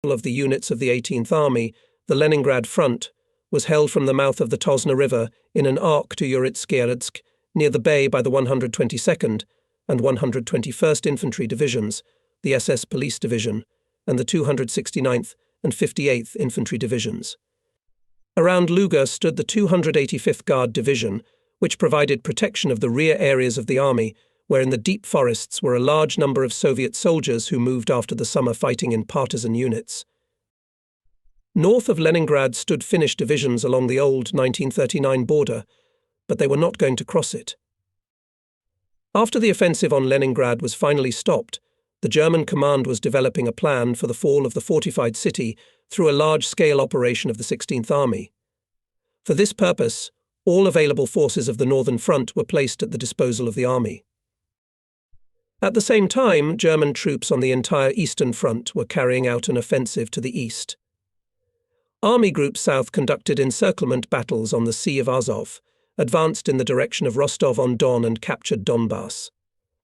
Of the units of the 18th Army, the Leningrad Front, was held from the mouth of the Tosna River in an arc to Yuritsk near the bay by the 122nd and 121st Infantry Divisions, the SS Police Division, and the 269th and 58th Infantry Divisions. Around Luga stood the 285th Guard Division, which provided protection of the rear areas of the army, where in the deep forests were a large number of Soviet soldiers who moved after the summer fighting in partisan units. North of Leningrad stood Finnish divisions along the old 1939 border, but they were not going to cross it. After the offensive on Leningrad was finally stopped, the German command was developing a plan for the fall of the fortified city through a large-scale operation of the 16th Army. For this purpose, all available forces of the Northern Front were placed at the disposal of the army. At the same time, German troops on the entire Eastern Front were carrying out an offensive to the east. Army Group South conducted encirclement battles on the Sea of Azov, advanced in the direction of Rostov-on-Don and captured Donbass.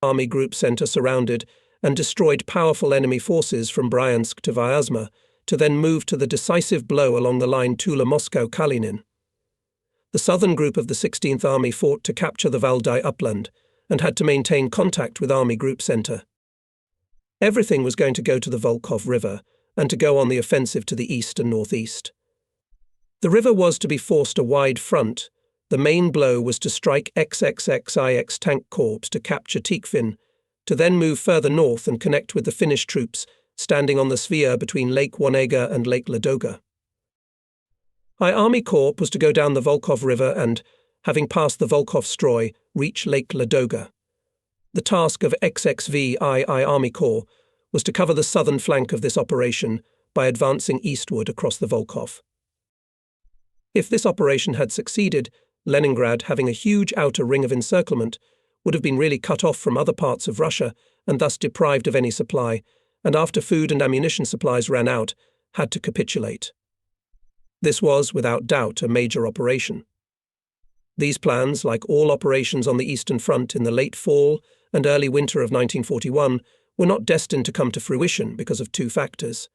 Army Group Center surrounded and destroyed powerful enemy forces from Bryansk to Vyazma, to then move to the decisive blow along the line Tula-Moscow-Kalinin. The southern group of the 16th Army fought to capture the Valdai upland and had to maintain contact with Army Group Center. Everything was going to go to the Volkhov River and to go on the offensive to the east and northeast. The river was to be forced a wide front. The main blow was to strike XXXIX Tank Corps to capture Tikhvin, to then move further north and connect with the Finnish troops standing on the Svia between Lake Onega and Lake Ladoga. I Army Corps was to go down the Volkhov River and, having passed the Volkhov Stroy, reach Lake Ladoga. The task of XXV I Army Corps was to cover the southern flank of this operation by advancing eastward across the Volkhov. If this operation had succeeded, Leningrad, having a huge outer ring of encirclement, would have been really cut off from other parts of Russia and thus deprived of any supply, and after food and ammunition supplies ran out, had to capitulate. This was, without doubt, a major operation. These plans, like all operations on the Eastern Front in the late fall and early winter of 1941, were not destined to come to fruition because of two factors.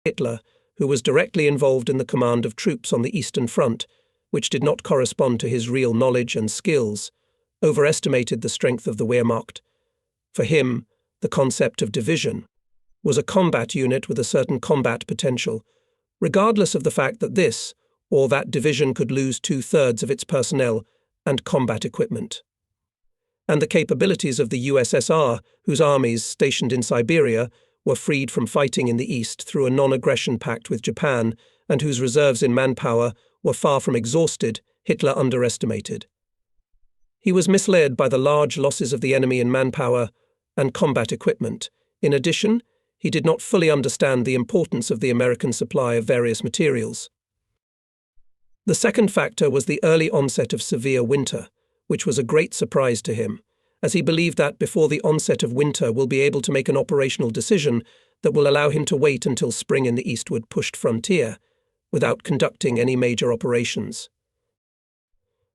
Hitler, who was directly involved in the command of troops on the Eastern Front, which did not correspond to his real knowledge and skills, overestimated the strength of the Wehrmacht. For him, the concept of division was a combat unit with a certain combat potential, regardless of the fact that this or that division could lose 2/3 of its personnel and combat equipment. And the capabilities of the USSR, whose armies stationed in Siberia were freed from fighting in the East through a non-aggression pact with Japan and whose reserves in manpower were far from exhausted, Hitler underestimated. He was misled by the large losses of the enemy in manpower and combat equipment. In addition, he did not fully understand the importance of the American supply of various materials. The second factor was the early onset of severe winter, which was a great surprise to him, as he believed that before the onset of winter will be able to make an operational decision that will allow him to wait until spring in the eastward pushed frontier, without conducting any major operations.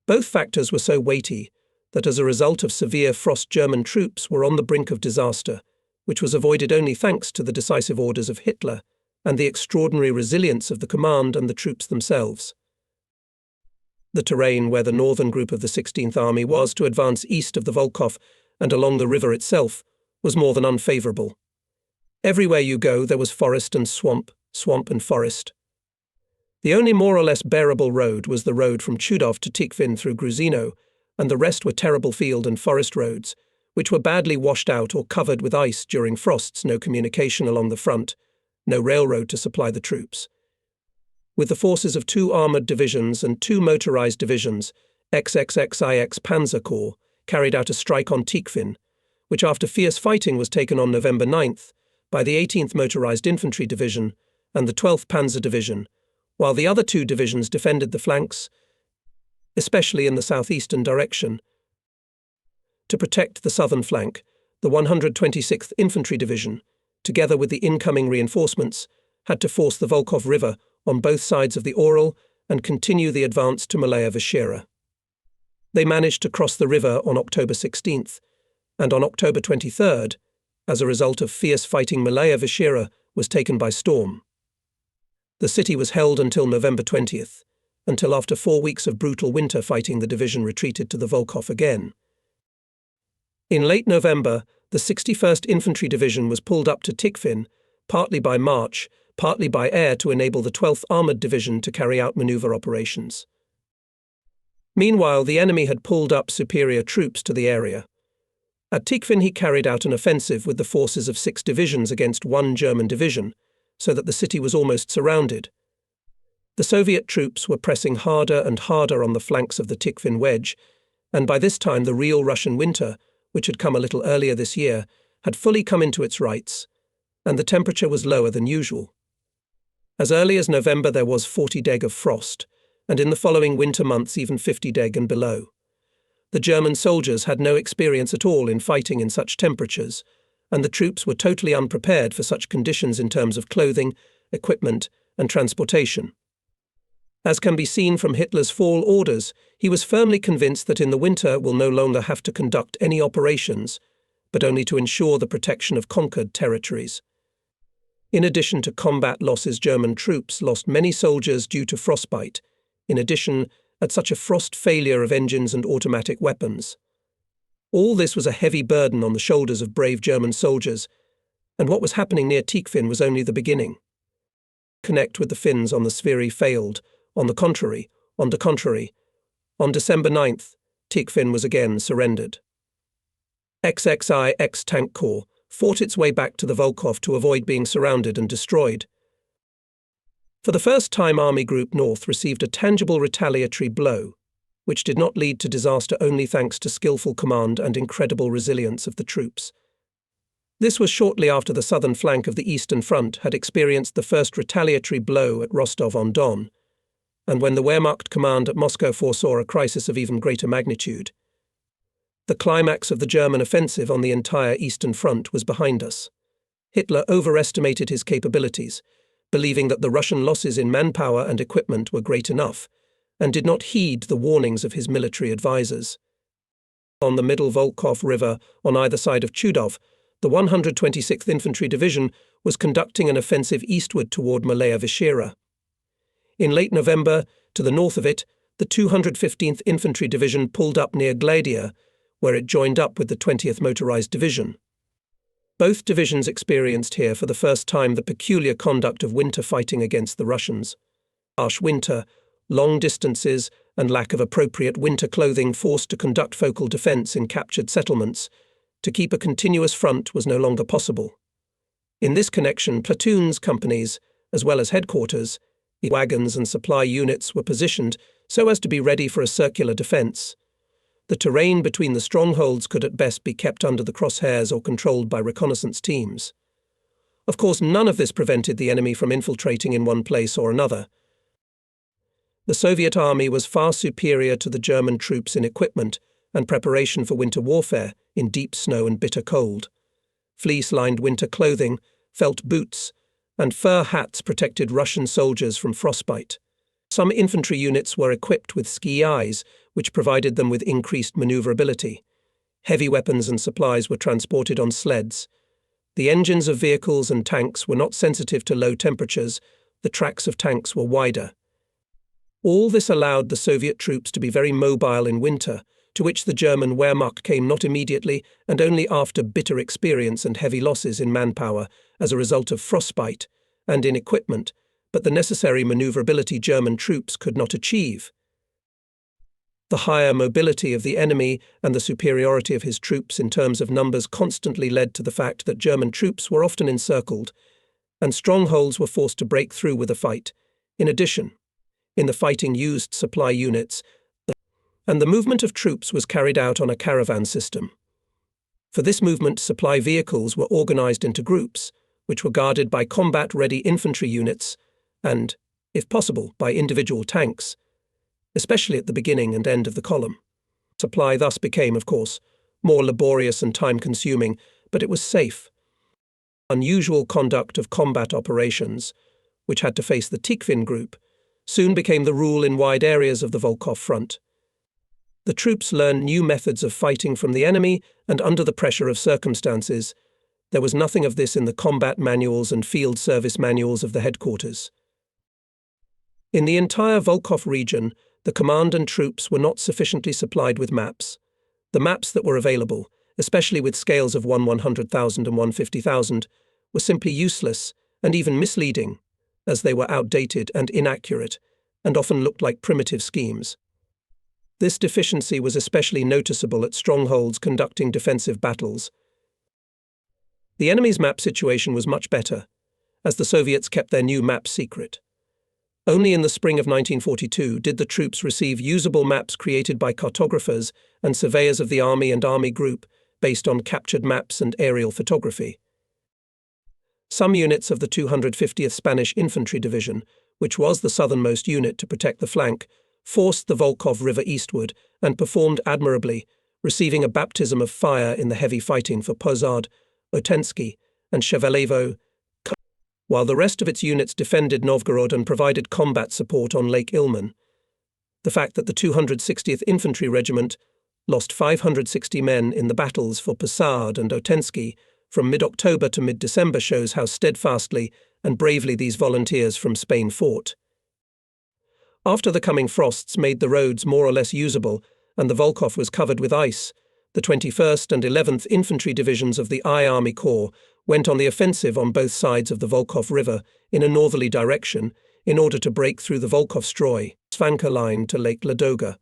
Both factors were so weighty that as a result of severe frost German troops were on the brink of disaster, which was avoided only thanks to the decisive orders of Hitler and the extraordinary resilience of the command and the troops themselves. The terrain where the northern group of the 16th Army was to advance east of the Volkhov and along the river itself was more than unfavourable. Everywhere you go there was forest and swamp, swamp and forest. The only more or less bearable road was the road from Chudov to Tikhvin through Gruzino, and the rest were terrible field and forest roads, which were badly washed out or covered with ice during frosts, no communication along the front, no railroad to supply the troops. With the forces of 2 armoured divisions and 2 motorised divisions, XXXIX Panzer Corps carried out a strike on Tikhvin, which after fierce fighting was taken on November 9th by the 18th Motorised Infantry Division and the 12th Panzer Division, while the other 2 divisions defended the flanks, especially in the southeastern direction. To protect the southern flank, the 126th Infantry Division, together with the incoming reinforcements, had to force the Volkhov River on both sides of the Ural and continue the advance to Malaya Vishera. They managed to cross the river on October 16th, and on October 23rd, as a result of fierce fighting, Malaya Vishera was taken by storm. The city was held until November 20th, until after 4 weeks of brutal winter fighting the division retreated to the Volkhov again. In late November, the 61st Infantry Division was pulled up to Tikhvin, partly by march, partly by air to enable the 12th Armoured Division to carry out maneuver operations. Meanwhile, the enemy had pulled up superior troops to the area. At Tikhvin he carried out an offensive with the forces of 6 divisions against 1 German division, so that the city was almost surrounded. The Soviet troops were pressing harder and harder on the flanks of the Tikhvin wedge, and by this time the real Russian winter, which had come a little earlier this year, had fully come into its rights, and the temperature was lower than usual. As early as November there was 40 deg of frost, and in the following winter months even 50 deg and below. The German soldiers had no experience at all in fighting in such temperatures, and the troops were totally unprepared for such conditions in terms of clothing, equipment, and transportation. As can be seen from Hitler's fall orders, he was firmly convinced that in the winter we'll no longer have to conduct any operations, but only to ensure the protection of conquered territories. In addition to combat losses, German troops lost many soldiers due to frostbite, in addition, at such a frost failure of engines and automatic weapons. All this was a heavy burden on the shoulders of brave German soldiers, and what was happening near Tikhvin was only the beginning. Connect with the Finns on the Sviri failed. On the contrary, on December 9th, Tikhvin was again surrendered. XXI X-Tank Corps fought its way back to the Volkhov to avoid being surrounded and destroyed. For the first time, Army Group North received a tangible retaliatory blow, which did not lead to disaster only thanks to skillful command and incredible resilience of the troops. This was shortly after the southern flank of the Eastern Front had experienced the first retaliatory blow at Rostov-on-Don, and when the Wehrmacht command at Moscow foresaw a crisis of even greater magnitude. The climax of the German offensive on the entire Eastern Front was behind us. Hitler overestimated his capabilities, believing that the Russian losses in manpower and equipment were great enough, and did not heed the warnings of his military advisers. On the Middle Volkhov River, on either side of Chudov, the 126th Infantry Division was conducting an offensive eastward toward Malaya Vishera. In late November, to the north of it, the 215th Infantry Division pulled up near Gladia, where it joined up with the 20th Motorized Division. Both divisions experienced here for the first time the peculiar conduct of winter fighting against the Russians. Harsh winter, long distances, and lack of appropriate winter clothing forced to conduct focal defense in captured settlements. To keep a continuous front was no longer possible. In this connection, platoons, companies, as well as headquarters, wagons and supply units were positioned so as to be ready for a circular defense. The terrain between the strongholds could at best be kept under the crosshairs or controlled by reconnaissance teams. Of course, none of this prevented the enemy from infiltrating in one place or another. The Soviet army was far superior to the German troops in equipment and preparation for winter warfare in deep snow and bitter cold. Fleece-lined winter clothing, felt boots, and fur hats protected Russian soldiers from frostbite. Some infantry units were equipped with ski eyes, which provided them with increased maneuverability. Heavy weapons and supplies were transported on sleds. The engines of vehicles and tanks were not sensitive to low temperatures. The tracks of tanks were wider. All this allowed the Soviet troops to be very mobile in winter, to which the German Wehrmacht came not immediately and only after bitter experience and heavy losses in manpower as a result of frostbite and in equipment, but the necessary maneuverability German troops could not achieve. The higher mobility of the enemy and the superiority of his troops in terms of numbers constantly led to the fact that German troops were often encircled, and strongholds were forced to break through with a fight. In addition, in the fighting used supply units, and the movement of troops was carried out on a caravan system. For this movement, supply vehicles were organized into groups, which were guarded by combat-ready infantry units and, if possible, by individual tanks, especially at the beginning and end of the column. Supply thus became, of course, more laborious and time-consuming, but it was safe. Unusual conduct of combat operations, which had to face the Tikhvin group, soon became the rule in wide areas of the Volkhov front. The troops learned new methods of fighting from the enemy and under the pressure of circumstances. There was nothing of this in the combat manuals and field service manuals of the headquarters. In the entire Volkhov region, the command and troops were not sufficiently supplied with maps. The maps that were available, especially with scales of 100,000 and 150,000, were simply useless and even misleading, as they were outdated and inaccurate, and often looked like primitive schemes. This deficiency was especially noticeable at strongholds conducting defensive battles. The enemy's map situation was much better, as the Soviets kept their new maps secret. Only in the spring of 1942 did the troops receive usable maps created by cartographers and surveyors of the Army and Army Group based on captured maps and aerial photography. Some units of the 250th Spanish Infantry Division, which was the southernmost unit to protect the flank, forced the Volkhov River eastward and performed admirably, receiving a baptism of fire in the heavy fighting for Pozad, Otensky, and Shevelevo, while the rest of its units defended Novgorod and provided combat support on Lake Ilmen. The fact that the 260th Infantry Regiment lost 560 men in the battles for Posad and Otensky from mid-October to mid-December shows how steadfastly and bravely these volunteers from Spain fought. After the coming frosts made the roads more or less usable and the Volkhov was covered with ice, the 21st and 11th Infantry Divisions of the I Army Corps went on the offensive on both sides of the Volkhov River in a northerly direction in order to break through the Volkhov-Stroy Svanka line to Lake Ladoga.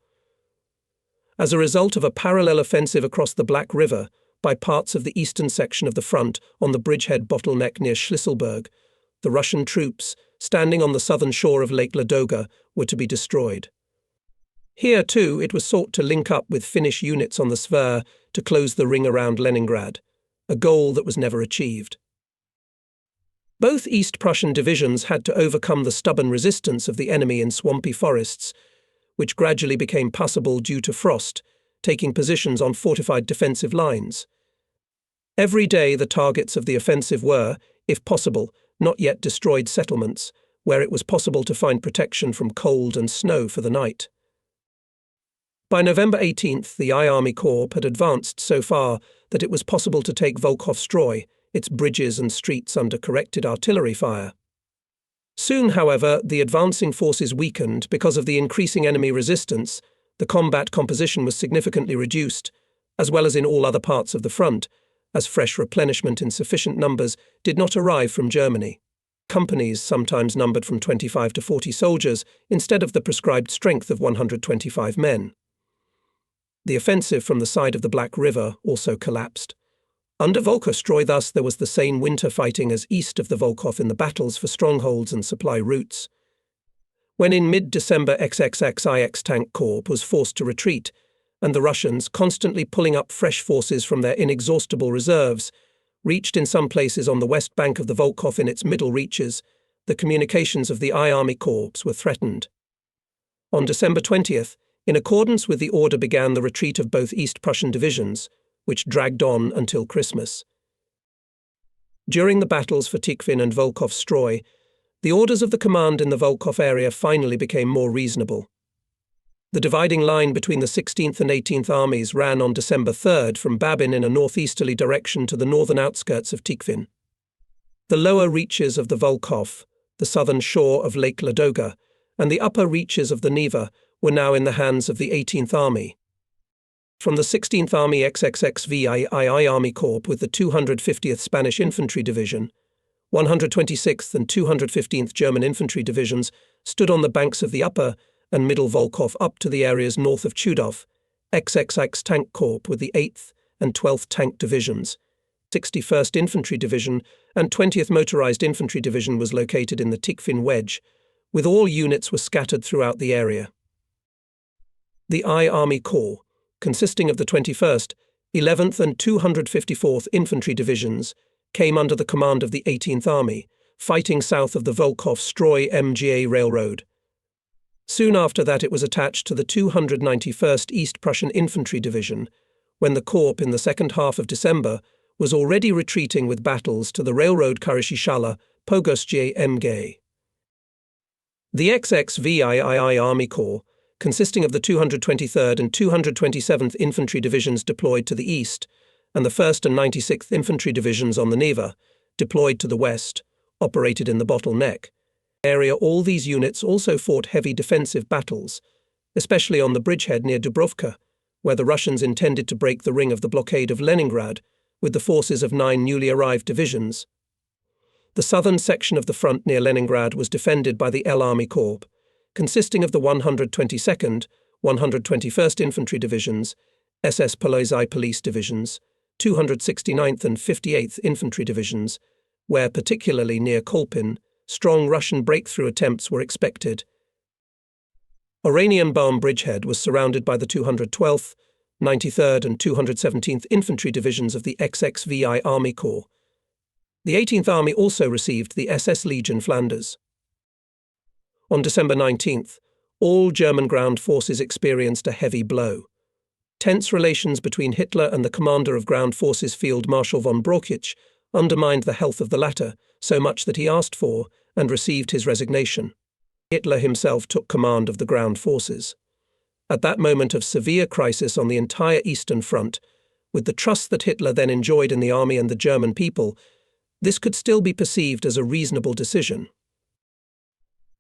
As a result of a parallel offensive across the Black River by parts of the eastern section of the front on the bridgehead bottleneck near Schlisselburg, the Russian troops, standing on the southern shore of Lake Ladoga, were to be destroyed. Here, too, it was sought to link up with Finnish units on the Svir to close the ring around Leningrad, a goal that was never achieved. Both East Prussian divisions had to overcome the stubborn resistance of the enemy in swampy forests, which gradually became passable due to frost, taking positions on fortified defensive lines. Every day the targets of the offensive were, if possible, not yet destroyed settlements, where it was possible to find protection from cold and snow for the night. By November 18th, the I Army Corps had advanced so far that it was possible to take Volkhov-Stroy, its bridges and streets under corrected artillery fire. Soon, however, the advancing forces weakened because of the increasing enemy resistance. The combat composition was significantly reduced, as well as in all other parts of the front, as fresh replenishment in sufficient numbers did not arrive from Germany. Companies sometimes numbered from 25 to 40 soldiers instead of the prescribed strength of 125 men. The offensive from the side of the Black River also collapsed. Under Volkhov-Stroy, thus, there was the same winter fighting as east of the Volkhov in the battles for strongholds and supply routes. When in mid-December XXXIX Tank Corps was forced to retreat, and the Russians, constantly pulling up fresh forces from their inexhaustible reserves, reached in some places on the west bank of the Volkhov in its middle reaches, the communications of the I Army Corps were threatened. On December 20th, in accordance with the order, began the retreat of both East Prussian divisions, which dragged on until Christmas. During the battles for Tikhvin and Volkhov-Stroy, the orders of the command in the Volkhov area finally became more reasonable. The dividing line between the 16th and 18th Armies ran on December 3rd from Babin in a northeasterly direction to the northern outskirts of Tikhvin. The lower reaches of the Volkhov, the southern shore of Lake Ladoga, and the upper reaches of the Neva were now in the hands of the 18th Army. From the 16th Army XXXVII Army Corps with the 250th Spanish Infantry Division, 126th and 215th German Infantry Divisions stood on the banks of the upper and middle Volkhov up to the areas north of Chudov, XXX Tank Corps with the 8th and 12th Tank Divisions, 61st Infantry Division and 20th Motorized Infantry Division was located in the Tikhvin Wedge, with all units were scattered throughout the area. The I Army Corps, consisting of the 21st, 11th and 254th Infantry Divisions, came under the command of the 18th Army, fighting south of the Volkhov-Stroy MGA Railroad. Soon after that it was attached to the 291st East Prussian Infantry Division, when the Corps in the second half of December was already retreating with battles to the railroad Karishyshala Pogostye MG. The XXVII Army Corps, consisting of the 223rd and 227th Infantry Divisions deployed to the east, and the 1st and 96th Infantry Divisions on the Neva, deployed to the west, operated in the bottleneck. area, all these units also fought heavy defensive battles, especially on the bridgehead near Dubrovka, where the Russians intended to break the ring of the blockade of Leningrad with the forces of 9 newly arrived divisions. The southern section of the front near Leningrad was defended by the L Army Corps, consisting of the 122nd, 121st Infantry Divisions, SS Polizei Police Divisions, 269th and 58th Infantry Divisions, where, particularly near Kolpin, strong Russian breakthrough attempts were expected. Oranienbaum bridgehead was surrounded by the 212th, 93rd and 217th Infantry Divisions of the XXVI Army Corps. The 18th Army also received the SS Legion Flanders. On December 19th, all German ground forces experienced a heavy blow. Tense relations between Hitler and the commander of ground forces Field Marshal von Brauchitsch undermined the health of the latter so much that he asked for and received his resignation. Hitler himself took command of the ground forces. At that moment of severe crisis on the entire Eastern Front, with the trust that Hitler then enjoyed in the army and the German people, this could still be perceived as a reasonable decision.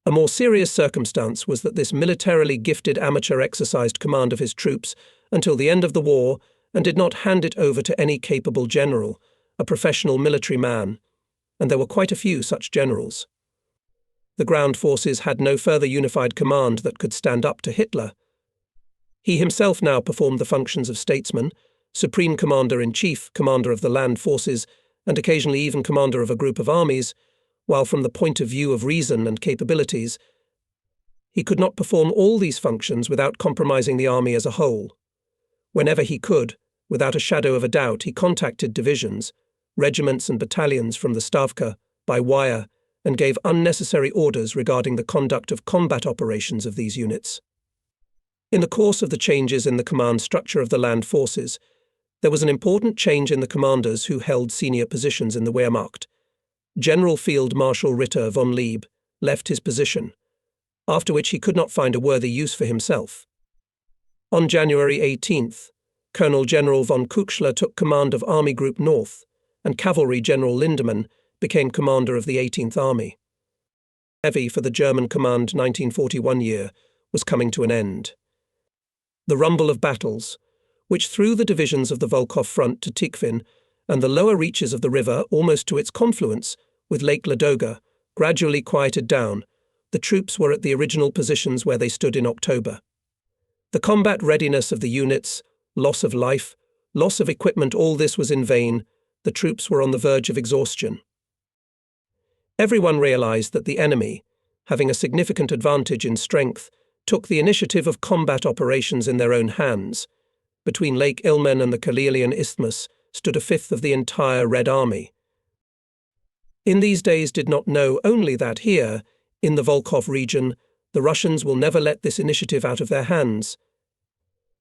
A more serious circumstance was that this militarily gifted amateur exercised command of his troops until the end of the war and did not hand it over to any capable general, a professional military man, and there were quite a few such generals. The ground forces had no further unified command that could stand up to Hitler. He himself now performed the functions of statesman, supreme commander-in-chief, commander of the land forces, and occasionally even commander of a group of armies, while from the point of view of reason and capabilities, he could not perform all these functions without compromising the army as a whole. Whenever he could, without a shadow of a doubt, he contacted divisions, regiments and battalions from the Stavka, by wire, and gave unnecessary orders regarding the conduct of combat operations of these units. In the course of the changes in the command structure of the land forces, there was an important change in the commanders who held senior positions in the Wehrmacht. General Field Marshal Ritter von Lieb left his position, after which he could not find a worthy use for himself. On January 18th, Colonel General von Kuchler took command of Army Group North, and Cavalry General Lindemann became commander of the 18th Army. Heavy for the German Command 1941 year was coming to an end. The rumble of battles, which threw the divisions of the Volkhov front to Tikhvin and the lower reaches of the river almost to its confluence with Lake Ladoga, gradually quieted down. The troops were at the original positions where they stood in October. The combat readiness of the units, loss of life, loss of equipment, all this was in vain. The troops were on the verge of exhaustion. Everyone realized that the enemy, having a significant advantage in strength, took the initiative of combat operations in their own hands. Between Lake Ilmen and the Karelian Isthmus stood a fifth of the entire Red Army. In these days did not know only that here, in the Volkhov region, the Russians will never let this initiative out of their hands.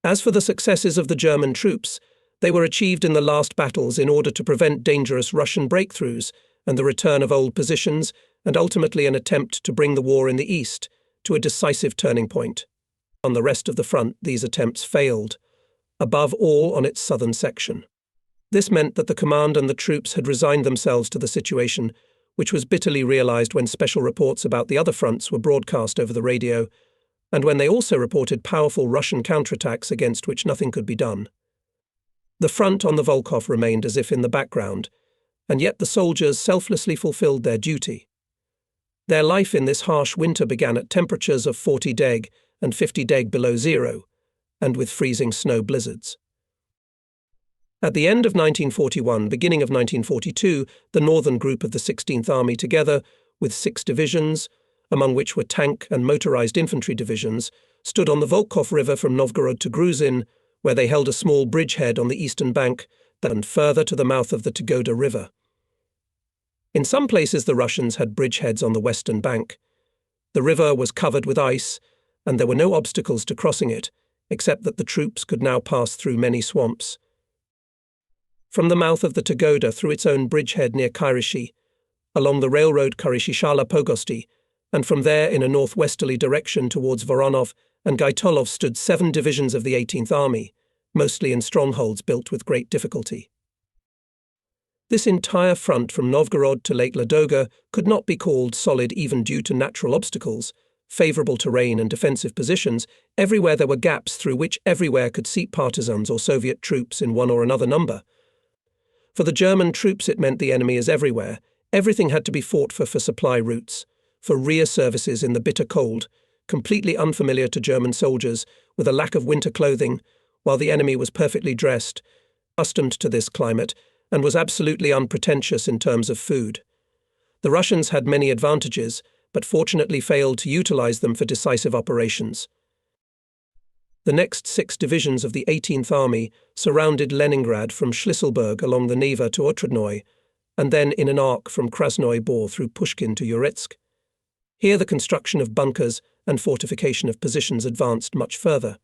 As for the successes of the German troops, they were achieved in the last battles in order to prevent dangerous Russian breakthroughs and the return of old positions, and ultimately an attempt to bring the war in the east to a decisive turning point. On the rest of the front, these attempts failed, above all on its southern section. This meant that the command and the troops had resigned themselves to the situation, which was bitterly realized when special reports about the other fronts were broadcast over the radio, and when they also reported powerful Russian counterattacks against which nothing could be done. The front on the Volkhov remained as if in the background, and yet the soldiers selflessly fulfilled their duty. Their life in this harsh winter began at temperatures of 40 deg and 50 deg below zero, and with freezing snow blizzards. At the end of 1941, beginning of 1942, the northern group of the 16th Army, together with 6 divisions, among which were tank and motorized infantry divisions, stood on the Volkhov River from Novgorod to Gruzin, where they held a small bridgehead on the eastern bank and further to the mouth of the Tugoda River. In some places the Russians had bridgeheads on the western bank. The river was covered with ice, and there were no obstacles to crossing it, except that the troops could now pass through many swamps. From the mouth of the Tugoda through its own bridgehead near Kyryshi, along the railroad Kyryshi-Shala Pogosti, and from there in a northwesterly direction towards Voronov and Gaitolov stood 7 divisions of the 18th Army, mostly in strongholds built with great difficulty. This entire front from Novgorod to Lake Ladoga could not be called solid even due to natural obstacles, favourable terrain and defensive positions. Everywhere there were gaps through which everywhere could seep partisans or Soviet troops in one or another number. For the German troops it meant the enemy is everywhere. Everything had to be fought for supply routes, for rear services in the bitter cold, completely unfamiliar to German soldiers, with a lack of winter clothing, while the enemy was perfectly dressed, accustomed to this climate, and was absolutely unpretentious in terms of food. The Russians had many advantages, but fortunately failed to utilize them for decisive operations. The next 6 divisions of the 18th Army surrounded Leningrad from Shlisselburg along the Neva to Otradnoy, and then in an arc from Krasnoy Bor through Pushkin to Yuritsk. Here the construction of bunkers and fortification of positions advanced much further.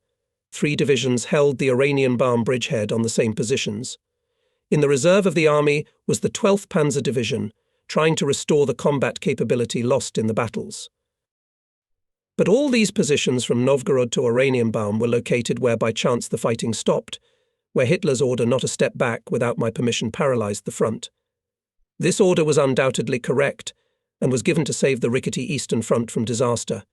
3 divisions held the Oranienbaum bridgehead on the same positions. In the reserve of the army was the 12th Panzer Division, trying to restore the combat capability lost in the battles. But all these positions from Novgorod to Oranienbaum were located where by chance the fighting stopped, where Hitler's order not a step back without my permission paralyzed the front. This order was undoubtedly correct, and was given to save the rickety Eastern Front from disaster.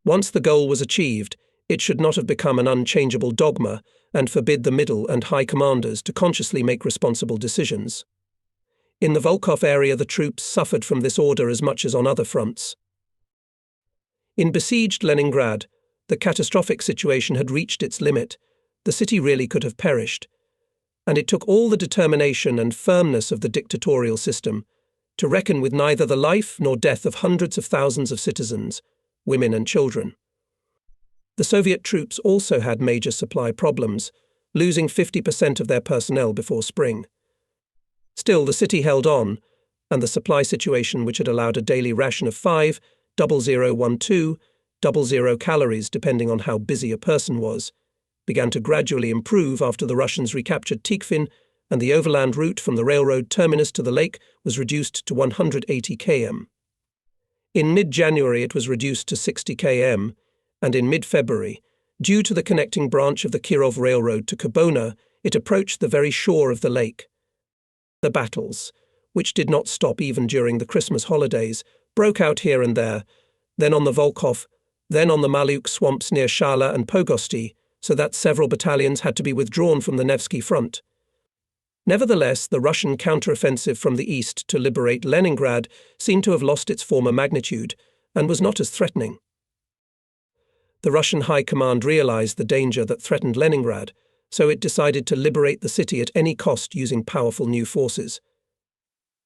Once the goal was achieved, it should not have become an unchangeable dogma and forbid the middle and high commanders to consciously make responsible decisions. In the Volkhov area the troops suffered from this order as much as on other fronts. In besieged Leningrad, the catastrophic situation had reached its limit. The city really could have perished. And it took all the determination and firmness of the dictatorial system to reckon with neither the life nor death of hundreds of thousands of citizens, women and children. The Soviet troops also had major supply problems, losing 50% of their personnel before spring. Still, the city held on, and the supply situation, which had allowed a daily ration of 5,0012, 00 calories depending on how busy a person was, began to gradually improve after the Russians recaptured Tikhvin, and the overland route from the railroad terminus to the lake was reduced to 180 km. In mid-January it was reduced to 60 km, and in mid-February, due to the connecting branch of the Kirov Railroad to Kobona, it approached the very shore of the lake. The battles, which did not stop even during the Christmas holidays, broke out here and there, then on the Volkhov, then on the Maluk swamps near Shala and Pogosti, so that several battalions had to be withdrawn from the Nevsky front. Nevertheless, the Russian counteroffensive from the east to liberate Leningrad seemed to have lost its former magnitude and was not as threatening. The Russian High Command realized the danger that threatened Leningrad, so it decided to liberate the city at any cost using powerful new forces.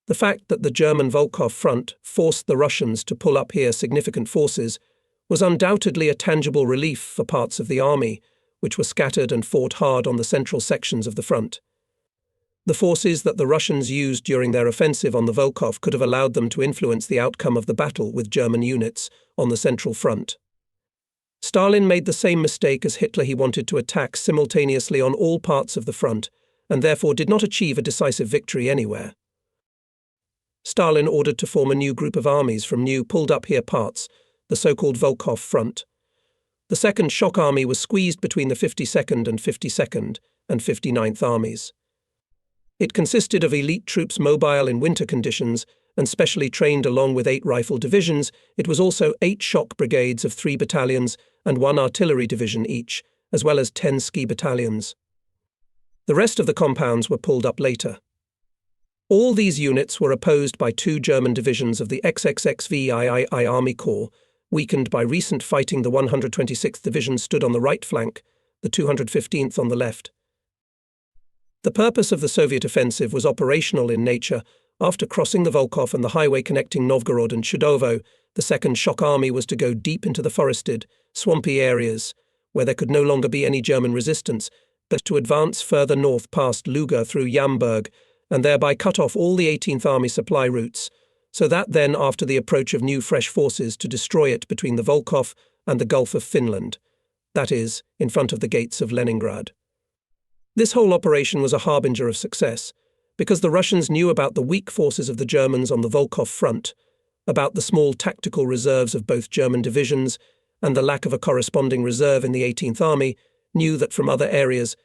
The fact that the German Volkhov front forced the Russians to pull up here significant forces was undoubtedly a tangible relief for parts of the army, which were scattered and fought hard on the central sections of the front. The forces that the Russians used during their offensive on the Volkhov could have allowed them to influence the outcome of the battle with German units on the central front. Stalin made the same mistake as Hitler. He wanted to attack simultaneously on all parts of the front, and therefore did not achieve a decisive victory anywhere. Stalin ordered to form a new group of armies from new pulled-up-here parts, the so-called Volkhov Front. The Second Shock Army was squeezed between the 52nd and 52nd and 59th Armies. It consisted of elite troops mobile in winter conditions and specially trained along with 8 rifle divisions. It was also 8 shock brigades of 3 battalions and 1 artillery division each, as well as 10 ski battalions. The rest of the compounds were pulled up later. All these units were opposed by 2 German divisions of the XXXVII Army Corps, weakened by recent fighting. The 126th Division stood on the right flank, the 215th on the left. The purpose of the Soviet offensive was operational in nature. After crossing the Volkhov and the highway connecting Novgorod and Chudovo, the Second Shock Army was to go deep into the forested, swampy areas, where there could no longer be any German resistance, but to advance further north past Luga through Yamburg, and thereby cut off all the 18th Army supply routes, so that then, after the approach of new fresh forces, to destroy it between the Volkhov and the Gulf of Finland, that is, in front of the gates of Leningrad. This whole operation was a harbinger of success, because the Russians knew about the weak forces of the Germans on the Volkhov front, about the small tactical reserves of both German divisions, and the lack of a corresponding reserve in the 18th Army, knew that from other areas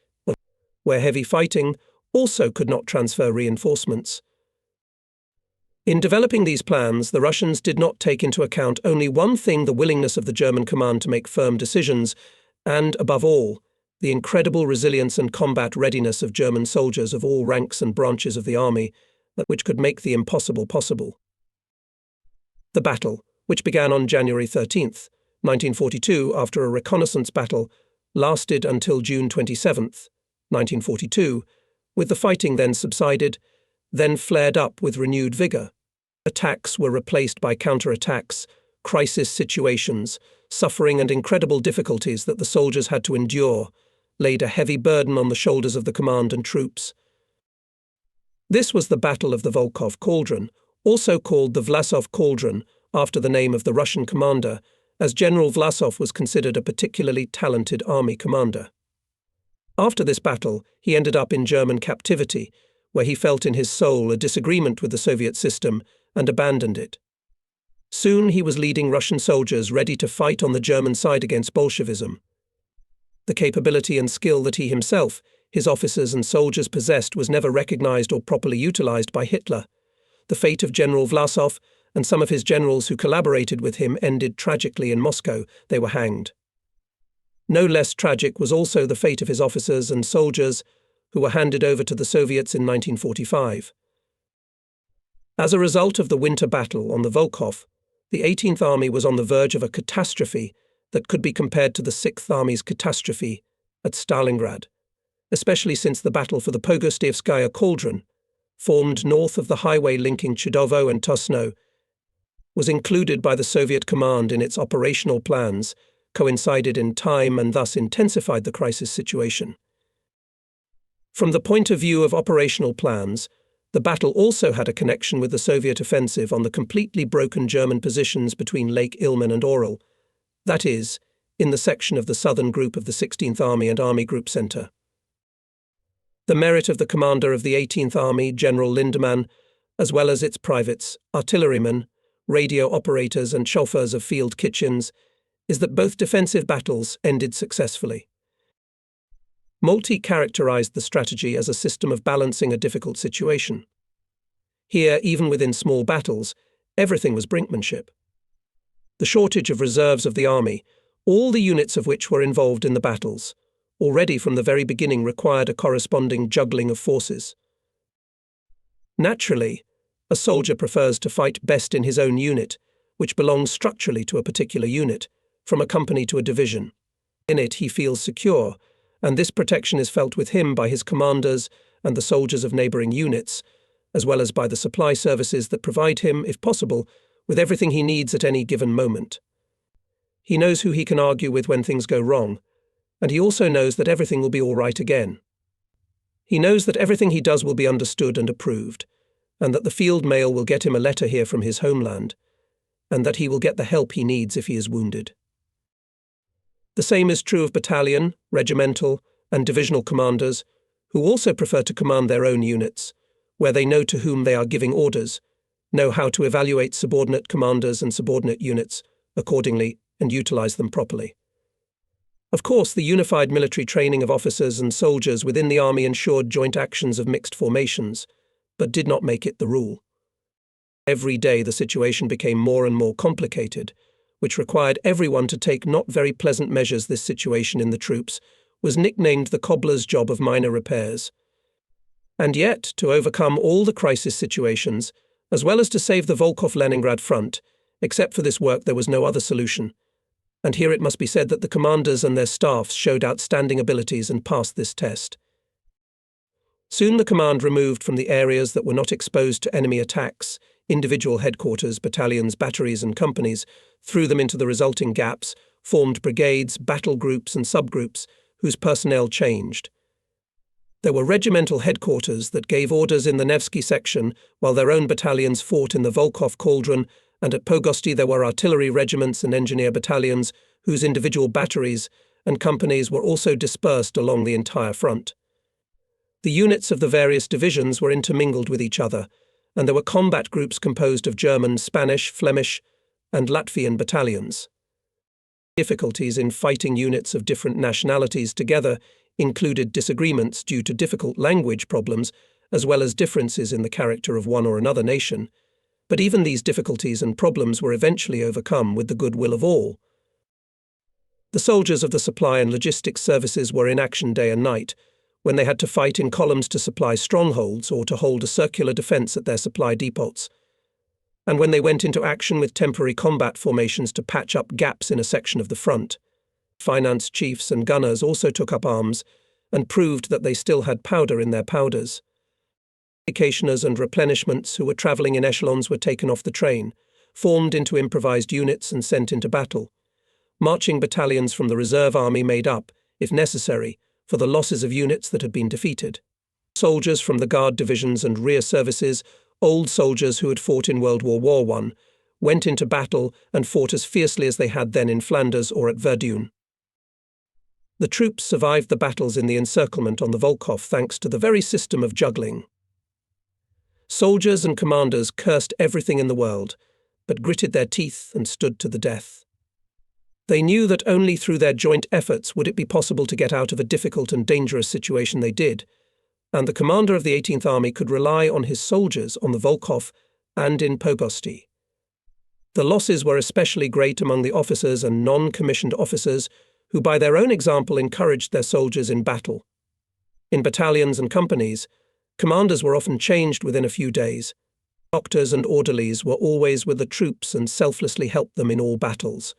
where heavy fighting also could not transfer reinforcements. In developing these plans, the Russians did not take into account only one thing: the willingness of the German command to make firm decisions, and, above all, the incredible resilience and combat readiness of German soldiers of all ranks and branches of the army, which could make the impossible possible. The battle, which began on January 13, 1942, after a reconnaissance battle, lasted until June 27, 1942, with the fighting then subsided, then flared up with renewed vigour. Attacks were replaced by counterattacks, crisis situations, suffering and incredible difficulties that the soldiers had to endure, laid a heavy burden on the shoulders of the command and troops. This was the Battle of the Volkhov Cauldron, also called the Vlasov Cauldron, after the name of the Russian commander, as General Vlasov was considered a particularly talented army commander. After this battle, he ended up in German captivity, where he felt in his soul a disagreement with the Soviet system and abandoned it. Soon he was leading Russian soldiers ready to fight on the German side against Bolshevism. The capability and skill that he himself, his officers and soldiers possessed was never recognized or properly utilized by Hitler. The fate of General Vlasov and some of his generals who collaborated with him ended tragically in Moscow. They were hanged. No less tragic was also the fate of his officers and soldiers who were handed over to the Soviets in 1945. As a result of the winter battle on the Volkhov, the 18th Army was on the verge of a catastrophe that could be compared to the 6th Army's catastrophe at Stalingrad, especially since the battle for the Pogostevskaya Cauldron, formed north of the highway linking Chudovo and Tosno, was included by the Soviet command in its operational plans, coincided in time and thus intensified the crisis situation. From the point of view of operational plans, the battle also had a connection with the Soviet offensive on the completely broken German positions between Lake Ilmen and Orel, that is, in the section of the southern group of the 16th Army and Army Group Center. The merit of the commander of the 18th Army, General Lindemann, as well as its privates, artillerymen, radio operators and chauffeurs of field kitchens, is that both defensive battles ended successfully. Moltke characterized the strategy as a system of balancing a difficult situation. Here, even within small battles, everything was brinkmanship. The shortage of reserves of the army, all the units of which were involved in the battles, already from the very beginning required a corresponding juggling of forces. Naturally, a soldier prefers to fight best in his own unit, which belongs structurally to a particular unit, from a company to a division. In it he feels secure, and this protection is felt with him by his commanders and the soldiers of neighbouring units, as well as by the supply services that provide him, if possible, with everything he needs at any given moment. He knows who he can argue with when things go wrong, and he also knows that everything will be all right again. He knows that everything he does will be understood and approved, and that the field mail will get him a letter here from his homeland, and that he will get the help he needs if he is wounded. The same is true of battalion, regimental, and divisional commanders, who also prefer to command their own units, where they know to whom they are giving orders, know how to evaluate subordinate commanders and subordinate units accordingly, and utilize them properly. Of course, the unified military training of officers and soldiers within the army ensured joint actions of mixed formations, but did not make it the rule. Every day the situation became more and more complicated, which required everyone to take not very pleasant measures. This situation in the troops was nicknamed the cobbler's job of minor repairs. And yet, to overcome all the crisis situations, as well as to save the Volkhov-Leningrad front, except for this work there was no other solution. And here it must be said that the commanders and their staffs showed outstanding abilities and passed this test. Soon the command removed from the areas that were not exposed to enemy attacks individual headquarters, battalions, batteries and companies, threw them into the resulting gaps, formed brigades, battle groups and subgroups, whose personnel changed. There were regimental headquarters that gave orders in the Nevsky section, while their own battalions fought in the Volkhov Cauldron, and at Pogosty there were artillery regiments and engineer battalions, whose individual batteries and companies were also dispersed along the entire front. The units of the various divisions were intermingled with each other, and there were combat groups composed of German, Spanish, Flemish, and Latvian battalions. Difficulties in fighting units of different nationalities together included disagreements due to difficult language problems, as well as differences in the character of one or another nation. But even these difficulties and problems were eventually overcome with the goodwill of all. The soldiers of the supply and logistics services were in action day and night, when they had to fight in columns to supply strongholds or to hold a circular defense at their supply depots, and when they went into action with temporary combat formations to patch up gaps in a section of the front. Finance chiefs and gunners also took up arms and proved that they still had powder in their powders. Vacationers and replenishments who were travelling in echelons were taken off the train, formed into improvised units and sent into battle. Marching battalions from the reserve army made up, if necessary, for the losses of units that had been defeated. Soldiers from the guard divisions and rear services, old soldiers who had fought in World War I, went into battle and fought as fiercely as they had then in Flanders or at Verdun. The troops survived the battles in the encirclement on the Volkhov thanks to the very system of juggling. Soldiers and commanders cursed everything in the world, but gritted their teeth and stood to the death. They knew that only through their joint efforts would it be possible to get out of a difficult and dangerous situation they did, and the commander of the 18th Army could rely on his soldiers on the Volkhov and in Pogosti. The losses were especially great among the officers and non-commissioned officers who by their own example encouraged their soldiers in battle. In battalions and companies, commanders were often changed within a few days. Doctors and orderlies were always with the troops and selflessly helped them in all battles.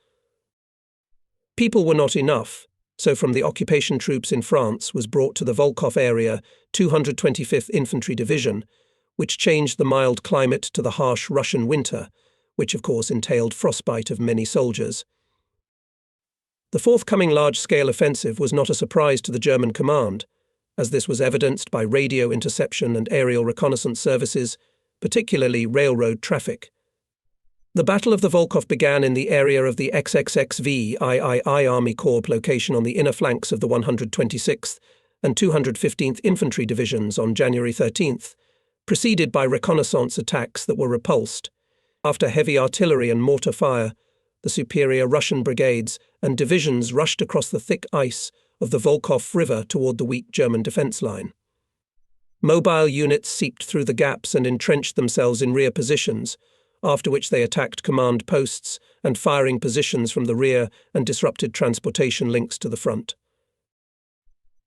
People were not enough, so from the occupation troops in France was brought to the Volkhov area 225th Infantry Division, which changed the mild climate to the harsh Russian winter, which of course entailed frostbite of many soldiers. The forthcoming large-scale offensive was not a surprise to the German command, as this was evidenced by radio interception and aerial reconnaissance services, particularly railroad traffic. The Battle of the Volkhov began in the area of the XXXV III Army Corps location on the inner flanks of the 126th and 215th Infantry Divisions on January 13th, preceded by reconnaissance attacks that were repulsed. After heavy artillery and mortar fire, the superior Russian brigades and divisions rushed across the thick ice of the Volkhov River toward the weak German defense line. Mobile units seeped through the gaps and entrenched themselves in rear positions, after which they attacked command posts and firing positions from the rear and disrupted transportation links to the front.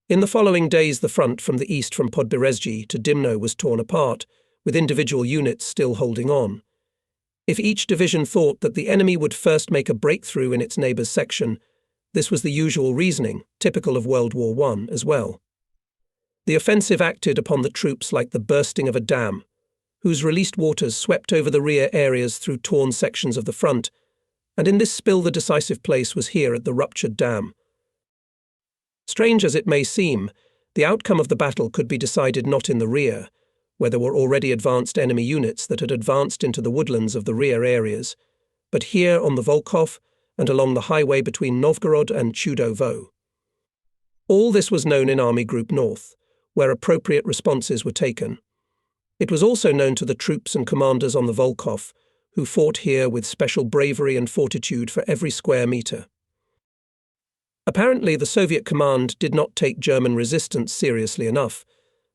In the following days, the front from the east from Podberezhye to Dimno was torn apart, with individual units still holding on. If each division thought that the enemy would first make a breakthrough in its neighbour's section, this was the usual reasoning, typical of World War I as well. The offensive acted upon the troops like the bursting of a dam, whose released waters swept over the rear areas through torn sections of the front, and in this spill the decisive place was here at the ruptured dam. Strange as it may seem, the outcome of the battle could be decided not in the rear, where there were already advanced enemy units that had advanced into the woodlands of the rear areas, but here on the Volkhov and along the highway between Novgorod and Chudovo. All this was known in Army Group North, where appropriate responses were taken. It was also known to the troops and commanders on the Volkhov, who fought here with special bravery and fortitude for every square metre. Apparently, the Soviet command did not take German resistance seriously enough,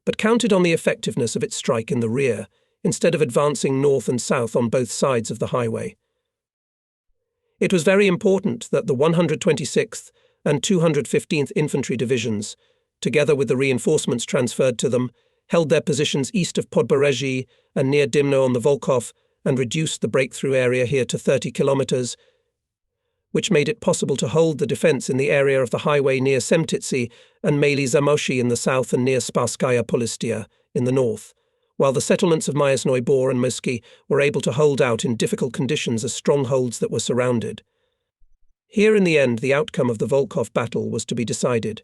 but counted on the effectiveness of its strike in the rear, instead of advancing north and south on both sides of the highway. It was very important that the 126th and 215th Infantry Divisions, together with the reinforcements transferred to them, held their positions east of Podberezhye and near Dimno on the Volkhov and reduced the breakthrough area here to 30 kilometers, which made it possible to hold the defense in the area of the highway near Semtitsy and Mali Zamoshi in the south and near Sparskaya Polistia in the north, while the settlements of Myasnoy Bor and Moski were able to hold out in difficult conditions as strongholds that were surrounded. Here in the end the outcome of the Volkhov battle was to be decided.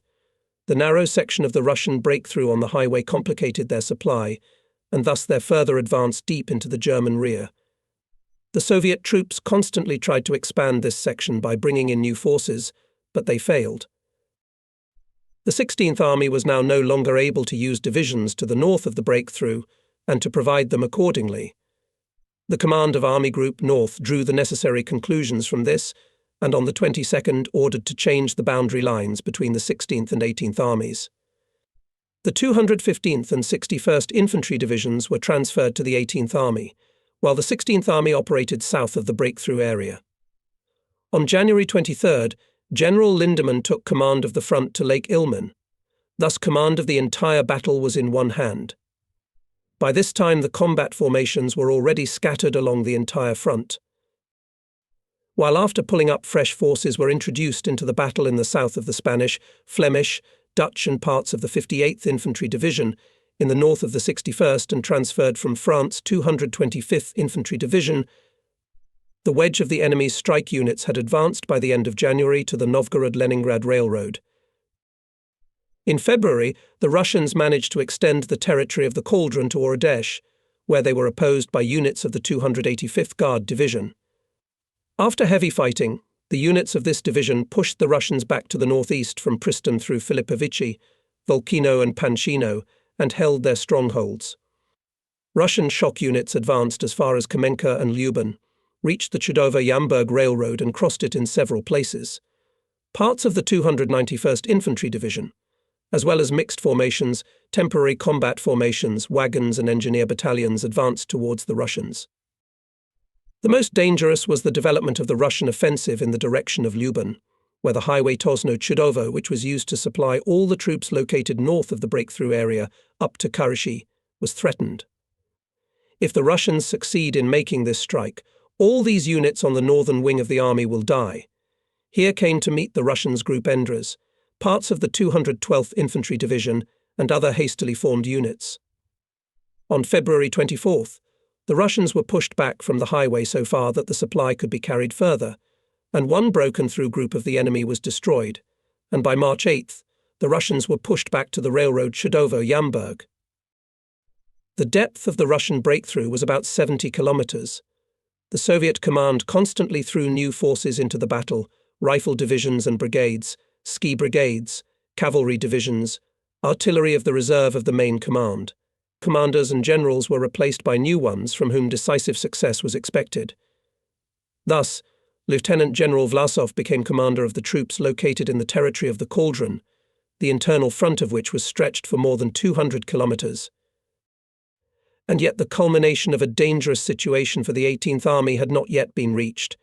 The narrow section of the Russian breakthrough on the highway complicated their supply, and thus their further advance deep into the German rear. The Soviet troops constantly tried to expand this section by bringing in new forces, but they failed. The 16th Army was now no longer able to use divisions to the north of the breakthrough and to provide them accordingly. The command of Army Group North drew the necessary conclusions from this and on the 22nd ordered to change the boundary lines between the 16th and 18th Armies. The 215th and 61st Infantry Divisions were transferred to the 18th Army, while the 16th Army operated south of the breakthrough area. On January 23rd, General Lindemann took command of the front to Lake Ilmen. Thus command of the entire battle was in one hand. By this time the combat formations were already scattered along the entire front. While after pulling up fresh forces were introduced into the battle in the south of the Spanish, Flemish, Dutch and parts of the 58th Infantry Division, in the north of the 61st and transferred from France 225th Infantry Division, the wedge of the enemy's strike units had advanced by the end of January to the Novgorod-Leningrad Railroad. In February, the Russians managed to extend the territory of the Cauldron to Oradezh, where they were opposed by units of the 285th Guard Division. After heavy fighting, the units of this division pushed the Russians back to the northeast from Pristan through Filipovici, Volkino and Panchino, and held their strongholds. Russian shock units advanced as far as Kamenka and Lyuban, reached the Chudovo-Yamburg Railroad and crossed it in several places. Parts of the 291st Infantry Division, as well as mixed formations, temporary combat formations, wagons and engineer battalions advanced towards the Russians. The most dangerous was the development of the Russian offensive in the direction of Lyuban, where the highway Tosno-Chudovo, which was used to supply all the troops located north of the breakthrough area up to Karishi, was threatened. If the Russians succeed in making this strike, all these units on the northern wing of the army will die. Here came to meet the Russians Group Endras, parts of the 212th Infantry Division, and other hastily formed units. On February 24th, the Russians were pushed back from the highway so far that the supply could be carried further, and one broken-through group of the enemy was destroyed, and by March 8th, the Russians were pushed back to the railroad Chudovo-Yamburg. The depth of the Russian breakthrough was about 70 kilometers. The Soviet command constantly threw new forces into the battle, rifle divisions and brigades, ski brigades, cavalry divisions, artillery of the reserve of the main command. Commanders and generals were replaced by new ones from whom decisive success was expected. Thus, Lieutenant General Vlasov became commander of the troops located in the territory of the Cauldron, the internal front of which was stretched for more than 200 kilometers. And yet the culmination of a dangerous situation for the 18th Army had not yet been reached.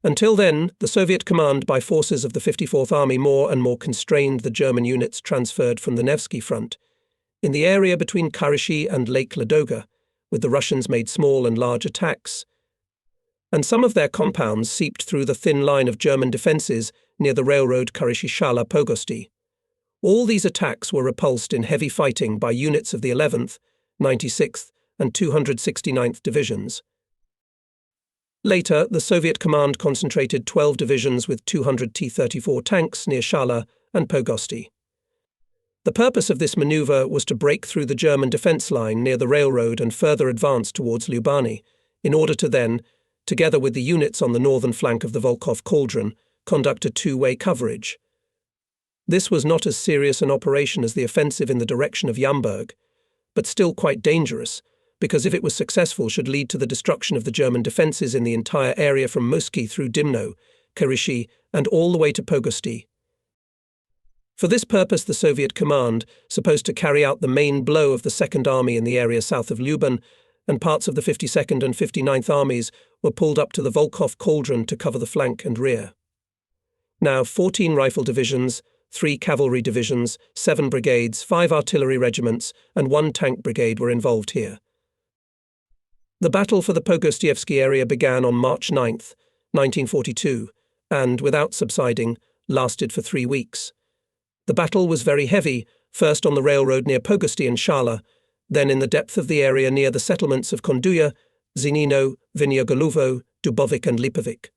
Until then, the Soviet command by forces of the 54th Army more and more constrained the German units transferred from the Nevsky front, in the area between Karishi and Lake Ladoga, with the Russians made small and large attacks, and some of their compounds seeped through the thin line of German defences near the railroad Karishi-Shala-Pogosti. All these attacks were repulsed in heavy fighting by units of the 11th, 96th and 269th Divisions. Later, the Soviet command concentrated 12 divisions with 200 T-34 tanks near Shala and Pogosti. The purpose of this maneuver was to break through the German defence line near the railroad and further advance towards Lyubani, in order to then, together with the units on the northern flank of the Volkhov Cauldron, conduct a two-way coverage. This was not as serious an operation as the offensive in the direction of Yamburg, but still quite dangerous, because if it was successful should lead to the destruction of the German defences in the entire area from Musky through Dimno, Karishi, and all the way to Pogosti. For this purpose the Soviet command, supposed to carry out the main blow of the Second Army in the area south of Lyuban, and parts of the 52nd and 59th Armies were pulled up to the Volkhov Cauldron to cover the flank and rear. Now 14 rifle divisions, 3 cavalry divisions, 7 brigades, 5 artillery regiments, and 1 tank brigade were involved here. The battle for the Pogostievsky area began on March 9, 1942, and, without subsiding, lasted for 3 weeks. The battle was very heavy, first on the railroad near Pogosti and Shala, then in the depth of the area near the settlements of Konduya, Zinino, Vinyagoluvo, Dubovik and Lipovic.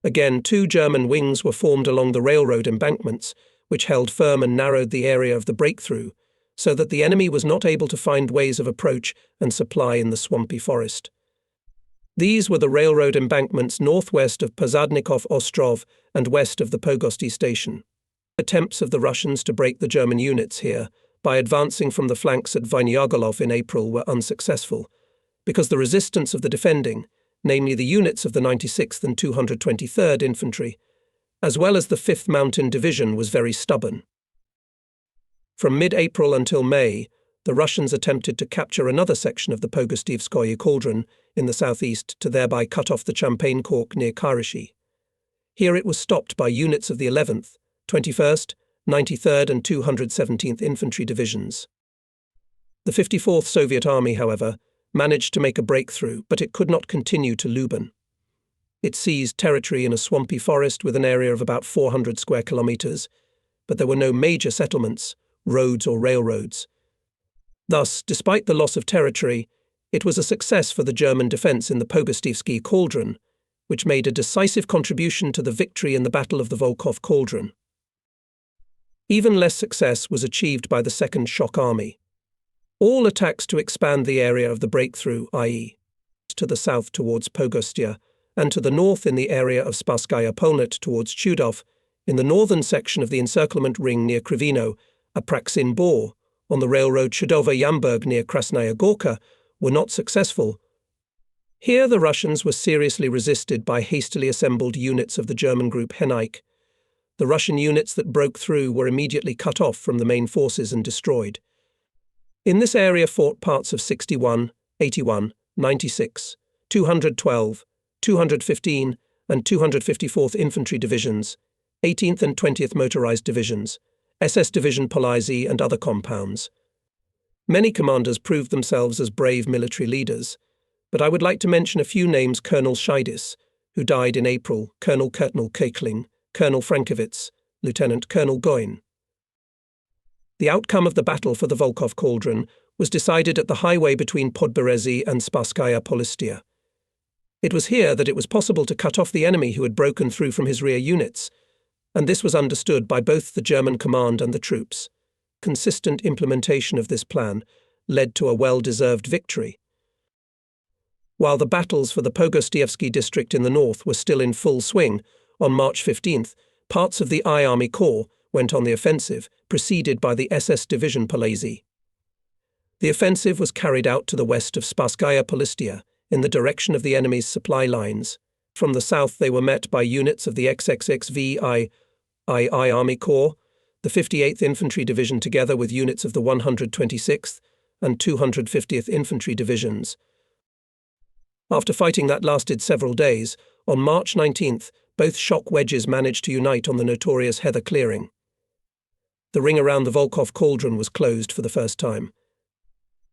Again, 2 German wings were formed along the railroad embankments, which held firm and narrowed the area of the breakthrough, so that the enemy was not able to find ways of approach and supply in the swampy forest. These were the railroad embankments northwest of Pozadnikov Ostrov and west of the Pogosti station. Attempts of the Russians to break the German units here, by advancing from the flanks at Vinyagolov in April, were unsuccessful, because the resistance of the defending, namely the units of the 96th and 223rd Infantry, as well as the 5th Mountain Division, was very stubborn. From mid-April until May, the Russians attempted to capture another section of the Pogostivskoye Cauldron in the southeast to thereby cut off the Champagne Cork near Karachi. Here it was stopped by units of the 11th, 21st, 93rd and 217th Infantry Divisions. The 54th Soviet Army, however, managed to make a breakthrough, but it could not continue to Luban. It seized territory in a swampy forest with an area of about 400 square kilometers, but there were no major settlements, roads or railroads. Thus, despite the loss of territory, it was a success for the German defense in the Pogostivsky Cauldron, which made a decisive contribution to the victory in the Battle of the Volkhov Cauldron. Even less success was achieved by the Second Shock Army. All attacks to expand the area of the breakthrough, i.e., to the south towards Pogostia, and to the north in the area of Spasskaya Polnet towards Chudov, in the northern section of the encirclement ring near Krivino, Apraksin Bor, on the railroad Chudova-Yamburg near Krasnaya Gorka, were not successful. Here the Russians were seriously resisted by hastily assembled units of the German group Henneich. The Russian units that broke through were immediately cut off from the main forces and destroyed. In this area fought parts of 61, 81, 96, 212, 215 and 254th Infantry Divisions, 18th and 20th Motorized Divisions, SS Division Polizei and other compounds. Many commanders proved themselves as brave military leaders, but I would like to mention a few names: Colonel Scheidis, who died in April, Colonel Kekling, Colonel Frankowitz, Lieutenant Colonel Goin. The outcome of the battle for the Volkhov Cauldron was decided at the highway between Podberezhye and Spasskaya Polistya. It was here that it was possible to cut off the enemy who had broken through from his rear units, and this was understood by both the German command and the troops. Consistent implementation of this plan led to a well-deserved victory. While the battles for the Pogostievsky district in the north were still in full swing, on March 15th, parts of the I Army Corps went on the offensive, preceded by the SS Division Polizei. The offensive was carried out to the west of Spasskaya Polistya, in the direction of the enemy's supply lines. From the south they were met by units of the XXXV I Army Corps, the 58th Infantry Division together with units of the 126th and 250th Infantry Divisions. After fighting that lasted several days, on March 19th, both shock wedges managed to unite on the notorious Heather Clearing. The ring around the Volkhov Cauldron was closed for the first time.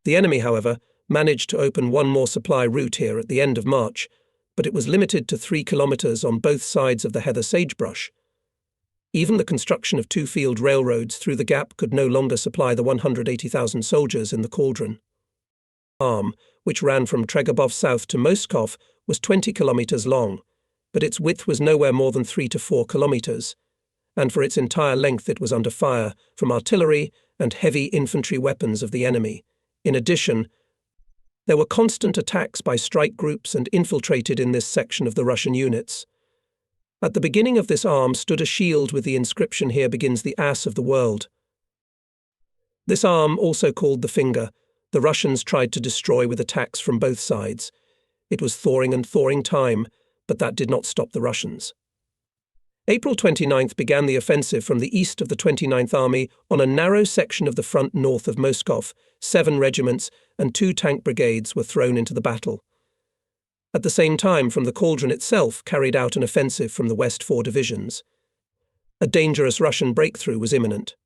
The enemy, however, managed to open one more supply route here at the end of March, but it was limited to 3 kilometers on both sides of the Heather sagebrush. Even the construction of 2 field railroads through the gap could no longer supply the 180,000 soldiers in the cauldron. Arm, which ran from Tregobov south to Moskov, was 20 kilometers long, but its width was nowhere more than 3 to 4 kilometers, and for its entire length it was under fire from artillery and heavy infantry weapons of the enemy. In addition, there were constant attacks by strike groups and infiltrated in this section of the Russian units. At the beginning of this arm stood a shield with the inscription, "Here begins the ass of the world." This arm, also called the Finger, the Russians tried to destroy with attacks from both sides. It was thawing time, but that did not stop the Russians. April 29th began the offensive from the east of the 29th Army on a narrow section of the front north of Moskov. 7 regiments and 2 tank brigades were thrown into the battle. At the same time, from the cauldron itself carried out an offensive from the west 4 divisions. A dangerous Russian breakthrough was imminent.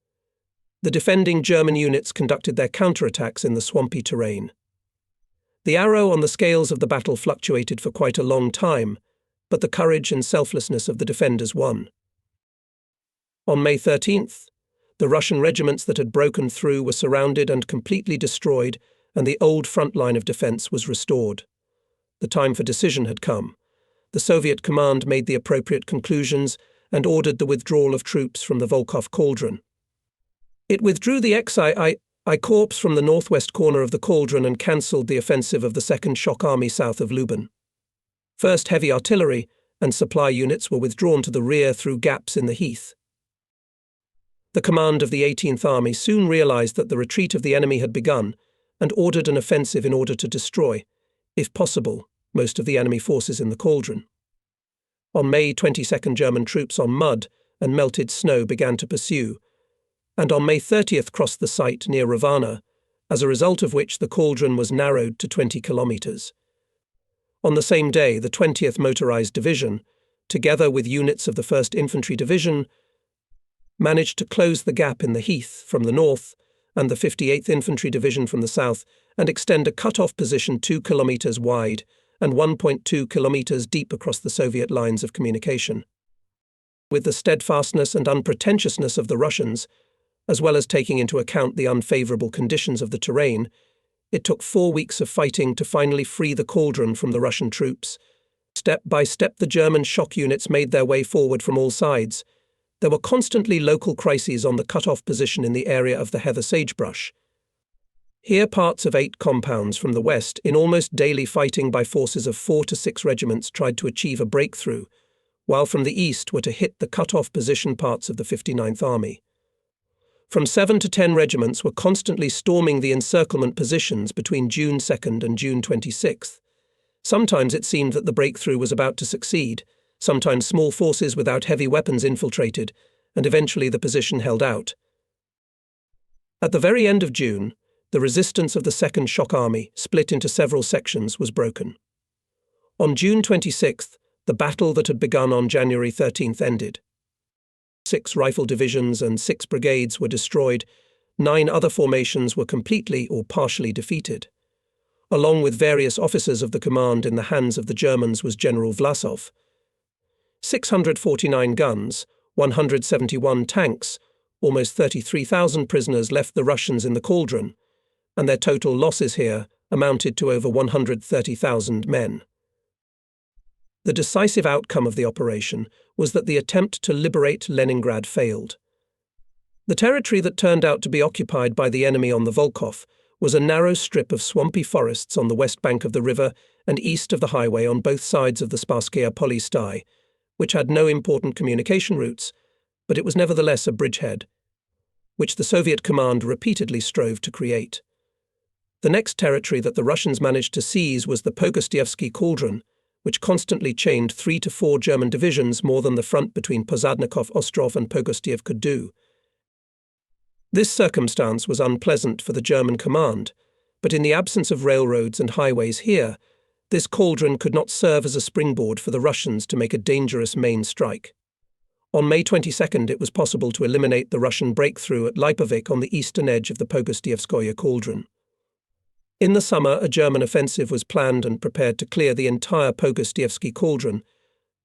The defending German units conducted their counterattacks in the swampy terrain. The arrow on the scales of the battle fluctuated for quite a long time, but the courage and selflessness of the defenders won. On May 13th, the Russian regiments that had broken through were surrounded and completely destroyed, and the old front line of defense was restored. The time for decision had come. The Soviet command made the appropriate conclusions and ordered the withdrawal of troops from the Volkhov Cauldron. It withdrew the XI Corps from the northwest corner of the cauldron and cancelled the offensive of the Second Shock Army south of Luban. First heavy artillery and supply units were withdrawn to the rear through gaps in the heath. The command of the 18th Army soon realized that the retreat of the enemy had begun and ordered an offensive in order to destroy, if possible, most of the enemy forces in the cauldron. On May 22nd, German troops on mud and melted snow began to pursue, and on May 30th crossed the site near Ravana, as a result of which the cauldron was narrowed to 20 kilometers. On the same day, the 20th Motorized Division, together with units of the 1st Infantry Division, managed to close the gap in the Heath from the north and the 58th Infantry Division from the south and extend a cut-off position 2 kilometers wide and 1.2 kilometers deep across the Soviet lines of communication. With the steadfastness and unpretentiousness of the Russians, as well as taking into account the unfavorable conditions of the terrain, it took 4 weeks of fighting to finally free the cauldron from the Russian troops. Step by step, the German shock units made their way forward from all sides. There were constantly local crises on the cut-off position in the area of the heather sagebrush. Here, parts of 8 compounds from the west, in almost daily fighting by forces of 4 to 6 regiments, tried to achieve a breakthrough, while from the east were to hit the cut-off position parts of the 59th Army. From 7 to 10 regiments were constantly storming the encirclement positions between June 2nd and June 26th. Sometimes it seemed that the breakthrough was about to succeed, sometimes small forces without heavy weapons infiltrated, and eventually the position held out. At the very end of June, the resistance of the 2nd Shock Army, split into several sections, was broken. On June 26th, the battle that had begun on January 13th ended. 6 rifle divisions and 6 brigades were destroyed. 9 other formations were completely or partially defeated. Along with various officers of the command in the hands of the Germans was General Vlasov. 649 guns, 171 tanks, almost 33,000 prisoners left the Russians in the cauldron, and their total losses here amounted to over 130,000 men. The decisive outcome of the operation was that the attempt to liberate Leningrad failed. The territory that turned out to be occupied by the enemy on the Volkhov was a narrow strip of swampy forests on the west bank of the river and east of the highway on both sides of the Sparskaya Polystai, which had no important communication routes, but it was nevertheless a bridgehead, which the Soviet command repeatedly strove to create. The next territory that the Russians managed to seize was the Pogostievsky Cauldron, which constantly chained 3 to 4 German divisions, more than the front between Pozadnikov Ostrov and Pogostiev could do. This circumstance was unpleasant for the German command, but in the absence of railroads and highways here, this cauldron could not serve as a springboard for the Russians to make a dangerous main strike. On May 22nd, it was possible to eliminate the Russian breakthrough at Lipovik on the eastern edge of the Pogostievskoye Cauldron. In the summer, a German offensive was planned and prepared to clear the entire Pogostievsky Cauldron,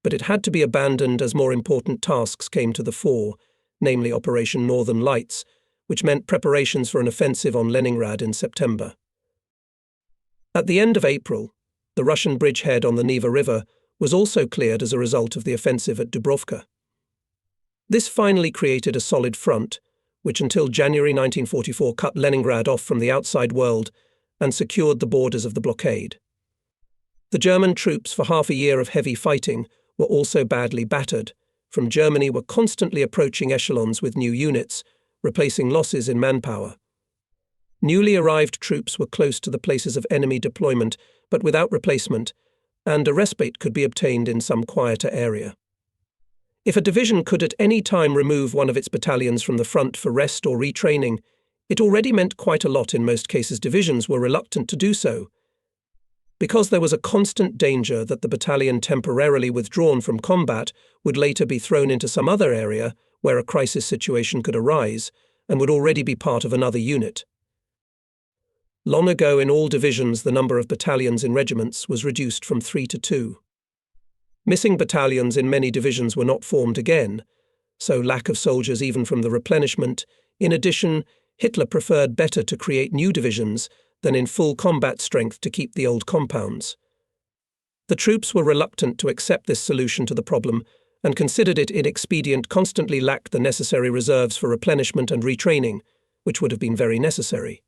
but it had to be abandoned as more important tasks came to the fore, namely Operation Northern Lights, which meant preparations for an offensive on Leningrad in September. At the end of April, the Russian bridgehead on the Neva River was also cleared as a result of the offensive at Dubrovka. This finally created a solid front, which until January 1944 cut Leningrad off from the outside world and secured the borders of the blockade. The German troops, for half a year of heavy fighting, were also badly battered. From Germany were constantly approaching echelons with new units, replacing losses in manpower. Newly arrived troops were close to the places of enemy deployment, but without replacement, and a respite could be obtained in some quieter area. If a division could at any time remove one of its battalions from the front for rest or retraining, it already meant quite a lot. In most cases, divisions were reluctant to do so, because there was a constant danger that the battalion temporarily withdrawn from combat would later be thrown into some other area where a crisis situation could arise and would already be part of another unit. Long ago, in all divisions, the number of battalions in regiments was reduced from 3 to 2. Missing battalions in many divisions were not formed again, so lack of soldiers even from the replenishment. In addition, Hitler preferred better to create new divisions than in full combat strength to keep the old compounds. The troops were reluctant to accept this solution to the problem and considered it inexpedient, constantly lacked the necessary reserves for replenishment and retraining, which would have been very necessary.